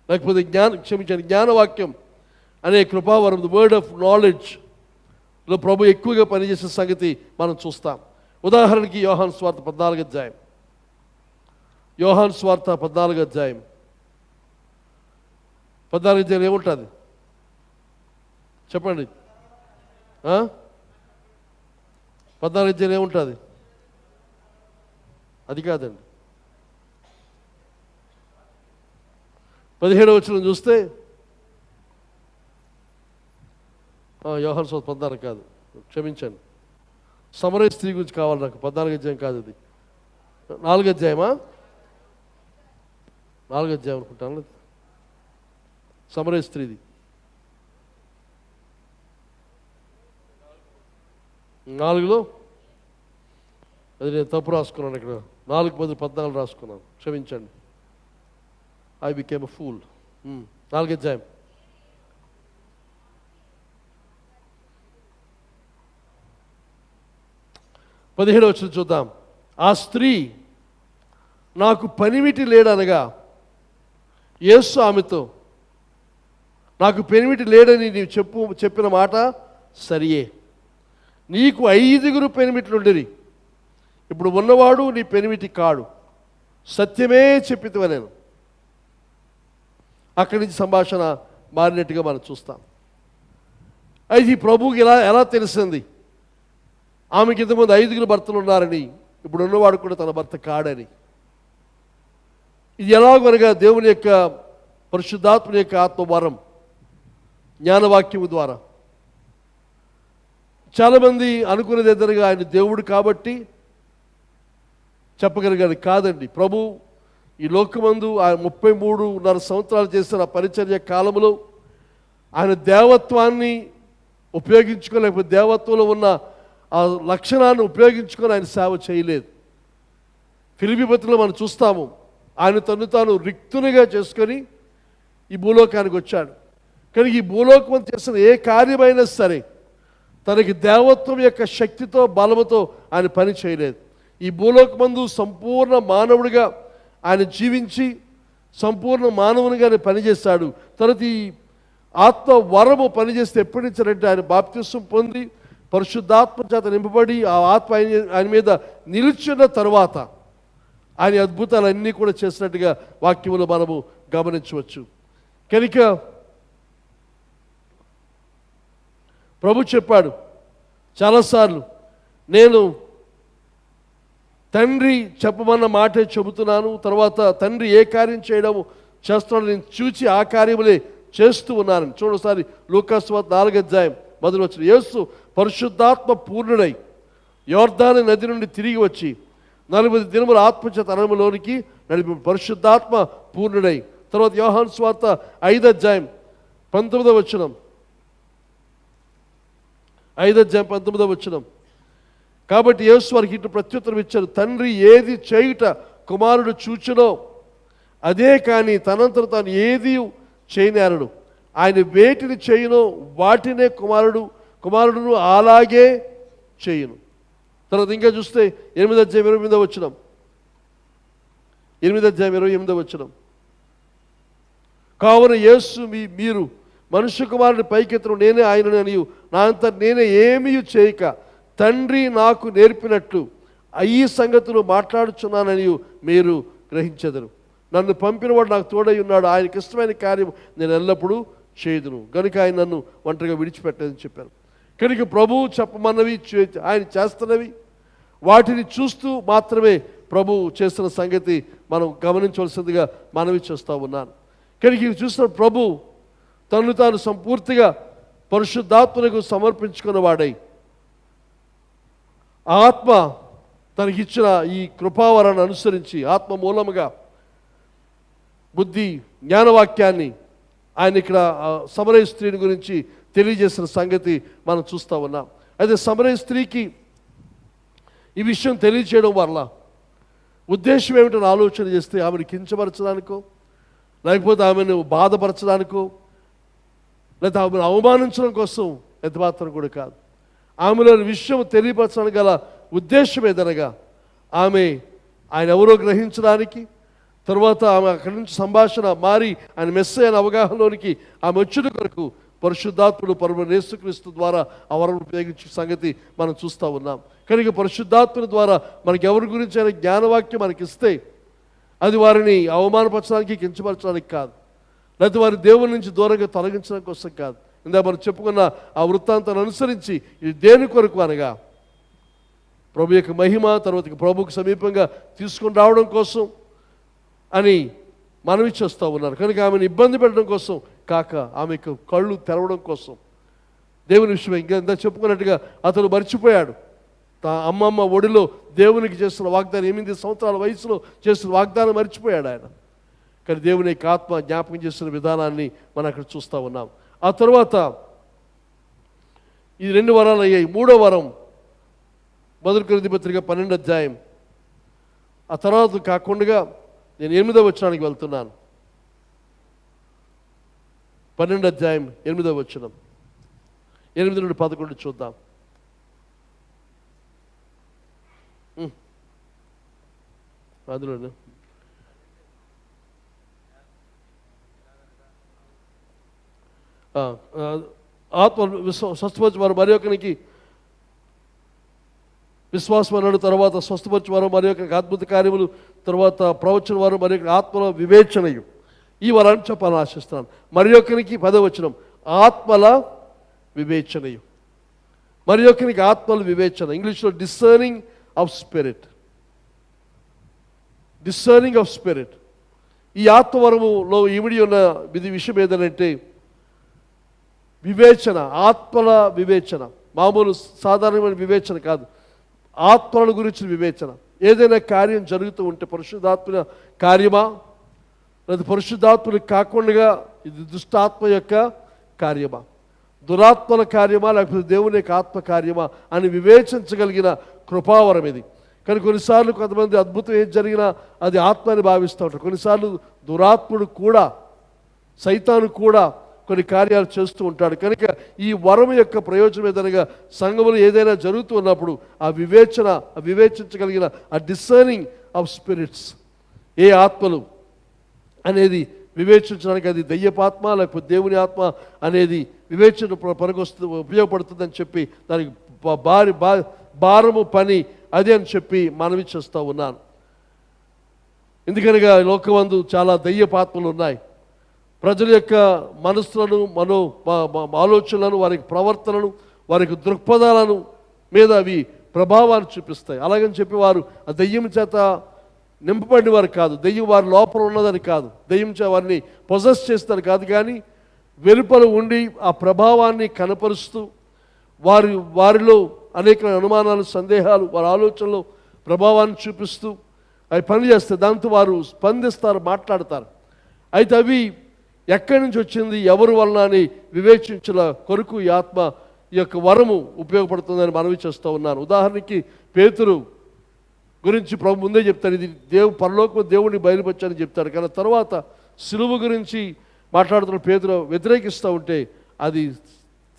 లేకపోతే జ్ఞానవాక్యం అనే కృపావరం, ది వర్డ్ ఆఫ్ నాలెడ్జ్లో ప్రభు ఎక్కువగా పనిచేసే సంగతి మనం చూస్తాం. ఉదాహరణకి యోహాను స్వార్త 14వ అధ్యాయం. యోహాను స్వార్త 14వ అధ్యాయం 14వ అధ్యాయం ఏముంటుంది చెప్పండి? 14వ అధ్యాయం ఏముంటుంది? అది కాదండి, 17వ వచనం చూస్తే యోహాను స్వార్త 14 కాదు, క్షమించండి, సమరయ స్త్రీ గురించి కావాలి నాకు. 14వ అధ్యాయం కాదు, అది 4వ అధ్యాయమా? 4వ అధ్యాయం అనుకుంటాను. సమరయ స్త్రీది 4లో, అది నేను తప్పు రాసుకున్నాను ఇక్కడ. 4 బదులు 14 రాసుకున్నాను, క్షమించండి. I became a fool. 4వ అధ్యాయం 17వ వచనం చూద్దాం. ఆ స్త్రీ నాకు పనిమిటి లేడనగా యేసు ఆమెతో, నాకు పెనిమిటి లేడని నీవు చెప్పిన మాట సరియే, నీకు 5 పెనిమిట్లు ఉండేది, ఇప్పుడు ఉన్నవాడు నీ పెనిమిటి కాడు, సత్యమే చెప్పితివా నేను. అక్కడి నుంచి సంభాషణ మారినట్టుగా మనం చూస్తాం. అయితే ఈ ప్రభువుకి ఎలా తెలిసింది ఆమెకి ఇంతకుముందు 5 భర్తలు ఉన్నారని, ఇప్పుడు ఉన్నవాడు కూడా తన భర్త కాడని? ఇది ఎలాగనగా దేవుని యొక్క పరిశుద్ధాత్మని యొక్క ఆత్మవరం, జ్ఞానవాక్యము ద్వారా. చాలామంది అనుకునేది ఎదురుగా ఆయన దేవుడు కాబట్టి చెప్పగలిగాడు. కాదండి, ప్రభు ఈ లోకమందు ఆయన 33.5 సంవత్సరాలు చేసిన పరిచర్య కాలంలో ఆయన దేవత్వాన్ని ఉపయోగించుకోలేకపోతే, దేవత్వంలో ఉన్న ఆ లక్షణాన్ని ఉపయోగించుకొని ఆయన సేవ చేయలేదు. ఫిలిప్పీ పత్రికలో మనం చూస్తాము, ఆయన తను తాను రిక్తునిగా చేసుకొని ఈ భూలోకానికి వచ్చాడు. కానీ ఈ భూలోకం చేసిన ఏ కార్యమైనా సరే తనకి దేవత్వం యొక్క శక్తితో బలముతో ఆయన పని చేయలేదు. ఈ భూలోకమందు సంపూర్ణ మానవుడిగా ఆయన జీవించి సంపూర్ణ మానవునిగానే పనిచేశాడు. తర్వాత ఈ ఆత్మ వరము పనిచేస్తే ఎప్పటి నుంచారంటే ఆయన బాప్తిస్మం పొంది పరిశుద్ధాత్మ చేత నింపబడి ఆ ఆత్మ ఆయన మీద నిలిచిన తర్వాత ఆయన అద్భుతాలన్నీ కూడా చేసినట్టుగా వాక్యములో మనము గమనించవచ్చు. కనుక ప్రభు చెప్పాడు చాలాసార్లు, నేను తండ్రి చెప్పమన్న మాటే చెబుతున్నాను, తర్వాత తండ్రి ఏ కార్యం చేయడము చేస్తున్నాడో నేను చూచి ఆ కార్యములే చేస్తూ ఉన్నాను. చూడసారి లూకాసు వార్త 4వ అధ్యాయం 1వ వచనం. యేసు పరిశుద్ధాత్మ పూర్ణుడై యోర్దాను నది నుండి తిరిగి వచ్చి 40 దినముల ఆత్మచేత అరణ్యములోనికి నడిపి పరిశుద్ధాత్మ పూర్ణుడై. తర్వాత యోహాను సువార్త 5వ అధ్యాయం 19వ వచనం. 5వ అధ్యాయం 19వ వచనం. కాబట్టి యేసు వారికి ఇటు ప్రత్యుత్తరం ఇచ్చారు, తండ్రి ఏది చేయుట కుమారుడు చూచునో అదే కానీ తనంతట తాను ఏది చేయనేరడు. ఆయన వేటిని చేయునో వాటినే కుమారుడును అలాగే చేయును. తర్వాత ఇంకా చూస్తే 8వ అధ్యాయం 28వ వచనం. 8:28. కావున యేసు మీరు మనుష్య కుమారుని పైకెత్తడం నేనే ఆయనని నా అంతా నేనే ఏమీ చేయక తండ్రి నాకు నేర్పినట్లు ఈ సంగతులు మాట్లాడుచున్నానని మీరు గ్రహించెదరు. నన్ను పంపినవాడు నాకు తోడై ఉన్నాడు, ఆయనకి ఇష్టమైన కార్యం నేను ఎల్లప్పుడూ చేయుదును, కనుక ఆయన నన్ను ఒంటరిగా విడిచిపెట్టదని చెప్పాను. కనుక ప్రభువు చెప్పమన్నవి ఆయన చేస్తున్నవి వాటిని చూస్తూ మాత్రమే ప్రభువు చేస్తున్న సంగతి మనం గమనించవలసిందిగా మనవి చేస్తూ ఉన్నాను. కనుక ఇవి చూసిన ప్రభు తను తాను సంపూర్తిగా పరిశుద్ధాత్మకు సమర్పించుకున్నవాడై ఆత్మ తనకిచ్చిన ఈ కృపావరాన్ని అనుసరించి ఆత్మ మూలముగా బుద్ధి జ్ఞానవాక్యాన్ని ఆయన ఇక్కడ సమరయ స్త్రీని గురించి తెలియజేసిన సంగతి మనం చూస్తూ ఉన్నాం. అయితే సమరయ స్త్రీకి ఈ విషయం తెలియచేయడం వల్ల ఉద్దేశం ఏమిటని ఆలోచన చేస్తే ఆమెను కించపరచడానికో లేకపోతే ఆమెను బాధపరచడానికో లేదా ఆమెను అవమానించడం కోసం ఎంతమాత్రం కూడా కాదు. ఆమెలోని విషయం తెలియపరచడానికి గల ఉద్దేశం ఏదనగా ఆమె ఆయన ఎవరో గ్రహించడానికి, తర్వాత ఆమె అక్కడి నుంచి సంభాషణ మారి ఆయన మెస్సయ్య అనే అవగాహనలోనికి ఆమె వచ్చిన కొరకు పరిశుద్ధాత్ముడు పరమ యేసుక్రీస్తు ద్వారా ఆ వరం ఉపయోగించే సంగతి మనం చూస్తూ ఉన్నాం. కనుక పరిశుద్ధాత్ముని ద్వారా మనకి ఎవరి గురించి అయినా జ్ఞానవాక్యం మనకిస్తే అది వారిని అవమానపరచడానికి, కించపరచడానికి కాదు, లేకపోతే వారి దేవుని నుంచి దూరంగా తొలగించడం కోసం కాదు. ఇందా మనం చెప్పుకున్న ఆ వృత్తాంతాన్ని అనుసరించి ఇది దేని కొరకు అనగా ప్రభు యొక్క మహిమ, తర్వాత ప్రభుకు సమీపంగా తీసుకొని రావడం కోసం అని మనవి చేస్తూ ఉన్నారు. కనుక ఆమెను ఇబ్బంది పెట్టడం కోసం కాక ఆమెకు కళ్ళు తెరవడం కోసం దేవుని విషయం ఇంకా చెప్పుకున్నట్టుగా అతను మర్చిపోయాడు. అమ్మమ్మ ఒడిలో దేవునికి చేస్తున్న వాగ్దానం, 8 సంవత్సరాల వయసులో చేస్తున్న వాగ్దానం మర్చిపోయాడు ఆయన. కానీ దేవుని యొక్క ఆత్మ జ్ఞాపకం చేస్తున్న విధానాన్ని మనం అక్కడ చూస్తూ ఉన్నాం. ఆ తర్వాత ఈ 2 వరాలు అయ్యాయి. 3వ వరం 1 కొరింథీ పత్రిక 12వ అధ్యాయం. ఆ తర్వాత కాకుండా నేను 8వ వచనానికి వెళ్తున్నాను. 12వ అధ్యాయం 8వ వచనం, 8 నుండి 11 చూద్దాం. అందులో ఆత్మ స్వస్థపరిచి వారు మరి ఒకరికి విశ్వాసం అన్నాడు, తర్వాత స్వస్థపరిచి వారు మరి ఒకరికి అద్భుత కార్యములు, తర్వాత ప్రవచన వారు మరి ఒకరికి ఆత్మల వివేచనయు. ఈ వరాన్ని చెప్పాలని ఆశిస్తున్నాను. మరి ఒకరికి 10వ వచనం ఆత్మల వివేచనయు. మరి ఒకరికి ఆత్మల వివేచన, ఇంగ్లీష్లో discerning of spirit. Discerning of spirit. ఈ ఆత్మవరములో ఇమిడి ఉన్న విషయం ఏదనంటే వివేచన, ఆత్మల వివేచన. మామూలు సాధారణమైన వివేచన కాదు, ఆత్మల గురించిన వివేచన. ఏదైనా కార్యం జరుగుతూ ఉంటే పరిశుద్ధాత్మ కార్యమా లేదా పరిశుద్ధాత్మనికి కాకుండా ఇది దుష్టాత్మ యొక్క కార్యమా, దురాత్మల కార్యమా లేకపోతే దేవుని యొక్క ఆత్మ కార్యమా అని వివేచించగలిగిన కృపావరం ఇది. కానీ కొన్నిసార్లు కొంతమంది అద్భుతం ఏం జరిగినా అది ఆత్మ అని భావిస్తూ ఉంటారు. కొన్నిసార్లు దురాత్ముడు కూడా, సైతాను కూడా కొన్ని కార్యాలు చేస్తూ ఉంటాడు. కనుక ఈ వరం యొక్క ప్రయోజనం ఏదనగా సంఘములు ఏదైనా జరుగుతూ ఉన్నప్పుడు ఆ వివేచించగలిగిన ఆ డిసర్నింగ్ ఆఫ్ స్పిరిట్స్, ఏ ఆత్మలు అనేది వివేచించడానికి అది దయ్యపాత్మ లేకపోతే దేవుని ఆత్మ అనేది వివేచన పనికొస్తుంది, ఉపయోగపడుతుందని చెప్పి దానికి భారము పని అది అని చెప్పి మనవి చేస్తూ ఉన్నాను. ఎందుకనగా లోకమందు చాలా దయ్యపాత్మలు ఉన్నాయి. ప్రజల యొక్క మనస్సులను, ఆలోచనలను, వారి ప్రవర్తనను, వారికి దృక్పథాలను మీద అవి ప్రభావాన్ని చూపిస్తాయి. అలాగని చెప్పి వారు ఆ దయ్యం చేత నింపబడిన వారు కాదు, దయ్యం వారి లోపల ఉన్నదని కాదు, దయ్యం వారిని పొజెస్ చేస్తారు కాదు, కానీ వెలుపల ఉండి ఆ ప్రభావాన్ని కనపరుస్తూ వారిలో అనేక అనుమానాలు, సందేహాలు, వారి ఆలోచనలో ప్రభావాన్ని చూపిస్తూ అవి పనిచేస్తాయి. దాంతో వారు స్పందిస్తారు, మాట్లాడతారు. అయితే అవి ఎక్కడి నుంచి వచ్చింది, ఎవరి వలన అని వివేచించిన కొరకు ఈ ఆత్మ ఈ యొక్క వరము ఉపయోగపడుతుందని మనవి చేస్తూ ఉన్నాను. ఉదాహరణకి పేతురు గురించి ప్రభు ముందే చెప్తాడు, ఇది పరలోకము దేవుడిని బయలుపరచని చెప్తాడు. కానీ తర్వాత సిలువ గురించి మాట్లాడుతున్న పేతురు వ్యతిరేకిస్తూ ఉంటే అది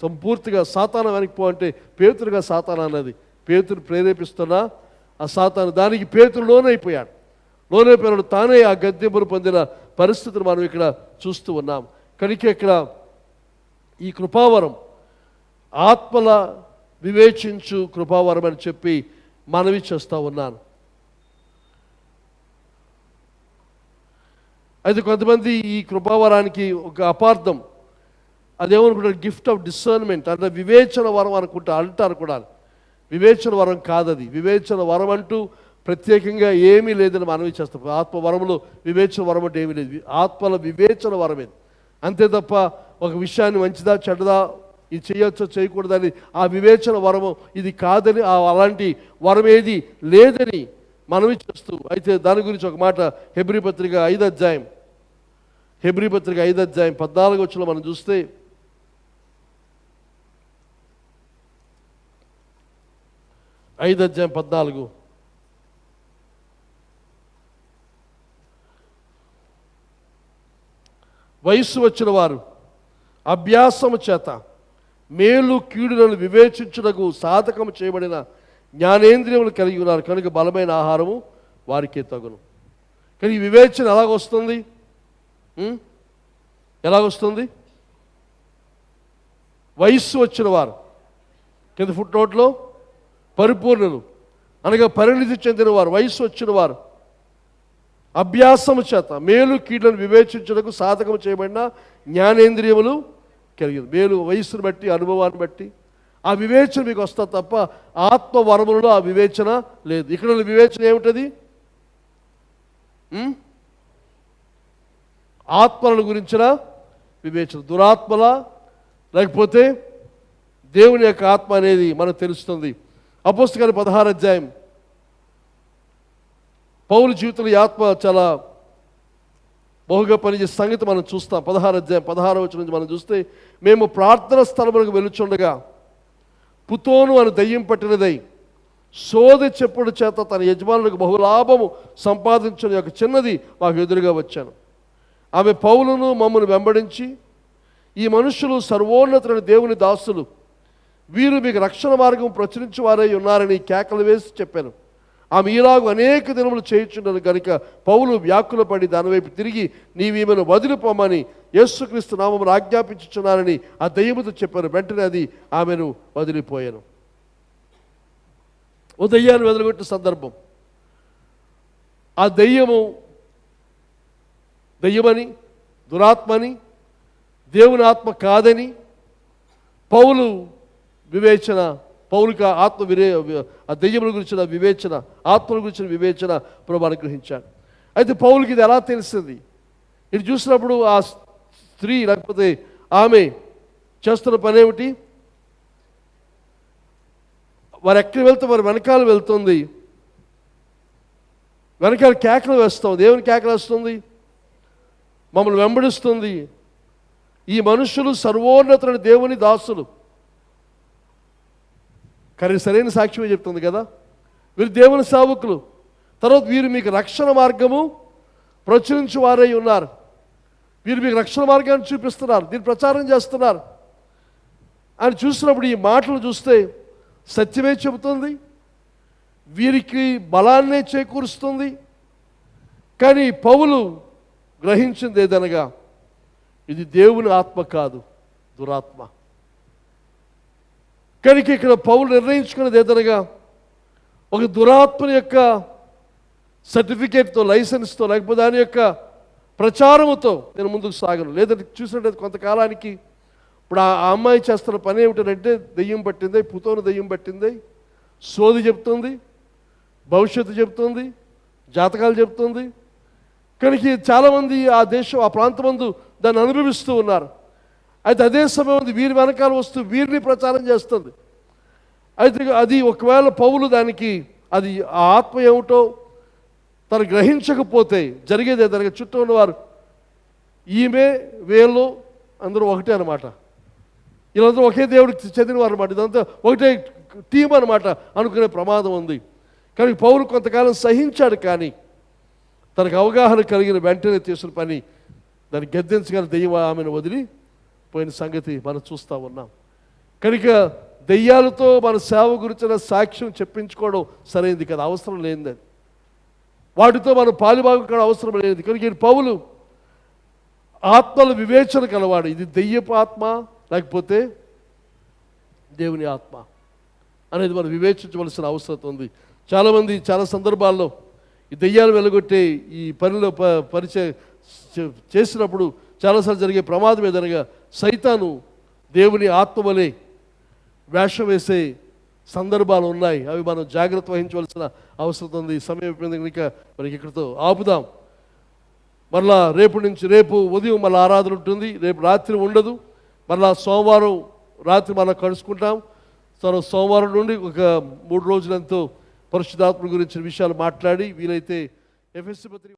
సంపూర్తిగా సాతాను వెనక్కి అంటే పేతురుగా సాతాను అన్నది పేతురు ప్రేరేపిస్తున్నా ఆ సాతాను దానికి పేతురు లోనైపోయాడు. లోనేపోయినాడు, తానే ఆ గద్దెంపును పొందిన పరిస్థితిని మనం ఇక్కడ చూస్తూ ఉన్నాం. కనుక ఇక్కడ ఈ కృపావరం ఆత్మల వివేచించు కృపావరం అని చెప్పి మనవి చేస్తూ ఉన్నాను. అయితే కొంతమంది ఈ కృపావరానికి ఒక అపార్థం, అదేమనుకుంటారు, గిఫ్ట్ ఆఫ్ డిసర్న్మెంట్ అంటే వివేచన వరం అంటారు కూడా. వివేచన వరం కాదది. వివేచన వరం అంటూ ప్రత్యేకంగా ఏమీ లేదని మనవి చేస్తాం. ఆత్మ వరములో వివేచన వరం అంటే ఏమీ లేదు. ఆత్మల వివేచన వరమే, అంతే తప్ప ఒక విషయాన్ని మంచిదా చెడ్డదా, ఇది చేయొచ్చో చేయకూడదని ఆ వివేచన వరము ఇది కాదని, అలాంటి వరం ఏది లేదని మనవి చేస్తూ, అయితే దాని గురించి ఒక మాట హెబ్రీ పత్రిక 5వ అధ్యాయం 14వ వచనంలో మనం చూస్తే, ఐదో అధ్యాయం 14, వయస్సు వచ్చిన వారు అభ్యాసము చేత మేలు కీడులను వివేచించుటకు సాధకము చేయబడిన జ్ఞానేంద్రియములు కలిగి ఉన్నారు కనుక బలమైన ఆహారము వారికే తగును. కానీ ఈ వివేచన ఎలాగొస్తుంది? వయస్సు వచ్చిన వారు, కింద ఫుట్ నోట్లో పరిపూర్ణులు అనగా పరిణితి చెందిన వారు, వయస్సు వచ్చిన వారు అభ్యాసము చేత మేలు కీడులను వివేచించుటకు సాధకము చేయబడిన జ్ఞానేంద్రియములు కలిగింది. మేలు వయస్సును బట్టి, అనుభవాన్ని బట్టి ఆ వివేచన మీకు వస్తా తప్ప ఆత్మ వరములలో ఆ వివేచన లేదు. ఇక్కడ వివేచన ఏమిటది? ఆత్మలను గురించిన వివేచన. దురాత్మల లేకపోతే దేవుని యొక్క ఆత్మ అనేది మనకు తెలుస్తుంది. అపోస్తలుల 16వ అధ్యాయం, పౌలు జీవితంలో ఈ ఆత్మ చాలా బహుగా పనిచేసే సంగతి మనం చూస్తాం. 16వ అధ్యాయం 16వ వచనం నుంచి మనం చూస్తే, మేము ప్రార్థన స్థలములకు వెలుచుండగా పుతోను అని దయ్యం పట్టినదై సోది చెప్పుడు చేత తన యజమానులకు బహులాభము సంపాదించిన యొక్క చిన్నది మాకు ఎదురుగా వచ్చాను. ఆమె పౌలును మమ్మల్ని వెంబడించి, ఈ మనుషులు సర్వోన్నతులైన దేవుని దాసులు, వీరు మీకు రక్షణ మార్గం ప్రచురించే వారై ఉన్నారని కేకలు వేసి చెప్పాను. ఆమె ఈలాగు అనేక దినములు చేయించున్నది కనుక పౌలు వ్యాకులపడి దాని వైపు తిరిగి, నీవీమెను వదిలిపోమని యేసుక్రీస్తు నామమున ఆజ్ఞాపించుచున్నానని ఆ దయ్యముతో చెప్పాను. వెంటనే అది ఆమెను వదిలిపోయాను. ఓ దయ్యాన్ని వదిలిపెట్టిన సందర్భం, ఆ దయ్యమని దురాత్మని దేవుని ఆత్మ కాదని పౌలు వివేచన, పౌలుకి ఆత్మ ఆ దెయ్యముల గురించిన వివేచన, ఆత్మల గురించిన వివేచన ప్రభు అనుగ్రహించాడు. అయితే పౌలుకి ఇది ఎలా తెలిసింది? ఇది చూసినప్పుడు ఆ స్త్రీ లేకపోతే ఆమె చేస్తున్న పని ఏమిటి? వారు ఎక్కడికి వెళ్తే వారి వెనకాల వెళ్తుంది, వెనకాల కేకలు వేస్తుంది. దేవుని కేకలు వేస్తుంది, మమ్మల్ని వెంబడిస్తుంది. ఈ మనుషులు సర్వోన్నతులైన దేవుని దాసులు. కానీ సరైన సాక్ష్యమే చెప్తుంది కదా, వీరు దేవుని సేవకులు. తర్వాత వీరు మీకు రక్షణ మార్గము ప్రచురించు వారై ఉన్నారు. వీరు మీకు రక్షణ మార్గాన్ని చూపిస్తున్నారు, దీన్ని ప్రచారం చేస్తున్నారు అని చూసినప్పుడు ఈ మాటలు చూస్తే సత్యమే చెబుతుంది, వీరికి బలాన్నే చేకూరుస్తుంది. కానీ పౌలు గ్రహించింది ఏదనగా, ఇది దేవుని ఆత్మ కాదు, దురాత్మ. కనుక ఇక్కడ పౌలు నిర్ణయించుకున్నది ఏదనగా, ఒక దురాత్మ యొక్క సర్టిఫికేట్తో, లైసెన్స్తో, లేకపోతే దాని యొక్క ప్రచారముతో నేను ముందుకు సాగను. లేదంటే చూసినట్టు కొంతకాలానికి ఇప్పుడు ఆ అమ్మాయి చేస్తున్న పని ఏమిటంటే, దెయ్యం పట్టింది, పుతోను దెయ్యం పట్టింది, సోది చెప్తుంది, భవిష్యత్తు చెప్తుంది, జాతకాలు చెప్తుంది. కనుక చాలామంది ఆ దేశం, ఆ ప్రాంతమందు దాన్ని అనుభవిస్తూ ఉన్నారు. అయితే అదే సమయం వీరి వెనకాల వస్తూ వీరిని ప్రచారం చేస్తుంది. అయితే అది ఒకవేళ పౌలు దానికి అది ఆ ఆత్మ ఏమిటో తను గ్రహించకపోతే జరిగేది ఏదనగా, చుట్టూ ఉన్నవారు ఈమె వీళ్ళు అందరూ ఒకటే అనమాట, వీళ్ళందరూ ఒకే దేవుడికి చెందినవారు అనమాట, ఇదంతా ఒకటే టీం అనమాట అనుకునే ప్రమాదం ఉంది. కానీ పౌలు కొంతకాలం సహించాడు. కానీ తనకు అవగాహన కలిగిన వెంటనే చేసిన పని, దాన్ని గద్దించగల దెయ్యం ఆమెను వదిలి పోయిన సంగతి మనం చూస్తూ ఉన్నాం. కనుక దెయ్యాలతో మన సేవ గురించిన సాక్ష్యం చెప్పించుకోవడం సరైనది కదా, అవసరం లేనిది. వాటితో మనం పాలుభాగం కూడా అవసరం లేదు. కనుక ఈ పౌలు ఆత్మల వివేచన కలవాడు. ఇది దెయ్యపు ఆత్మ లేకపోతే దేవుని ఆత్మ అనేది మనం వివేచించవలసిన అవసరం ఉంది. చాలామంది చాలా సందర్భాల్లో ఈ దెయ్యాలు వెలగొట్టే ఈ పనిలో పరిచయం చేసినప్పుడు చాలాసార్లు జరిగే ప్రమాదం ఏదనగా సైతాను దేవుని ఆత్మ వలె వేషం వేసే సందర్భాలు ఉన్నాయి. అవి మనం జాగ్రత్త వహించవలసిన అవసరం ఉంది. సమయం అయిపోయింది కనుక మనకి ఇక్కడితో ఆపుదాం. మరలా రేపు ఉదయం మళ్ళీ ఆరాధన ఉంటుంది, రేపు రాత్రి ఉండదు. మరలా సోమవారం రాత్రి మనం కలుసుకుంటాం. సోమవారం నుండి ఒక 3 రోజులంతో పరిశుద్ధాత్మ గురించిన విషయాలు మాట్లాడి వీలైతే ఎఫెసీ పత్రిక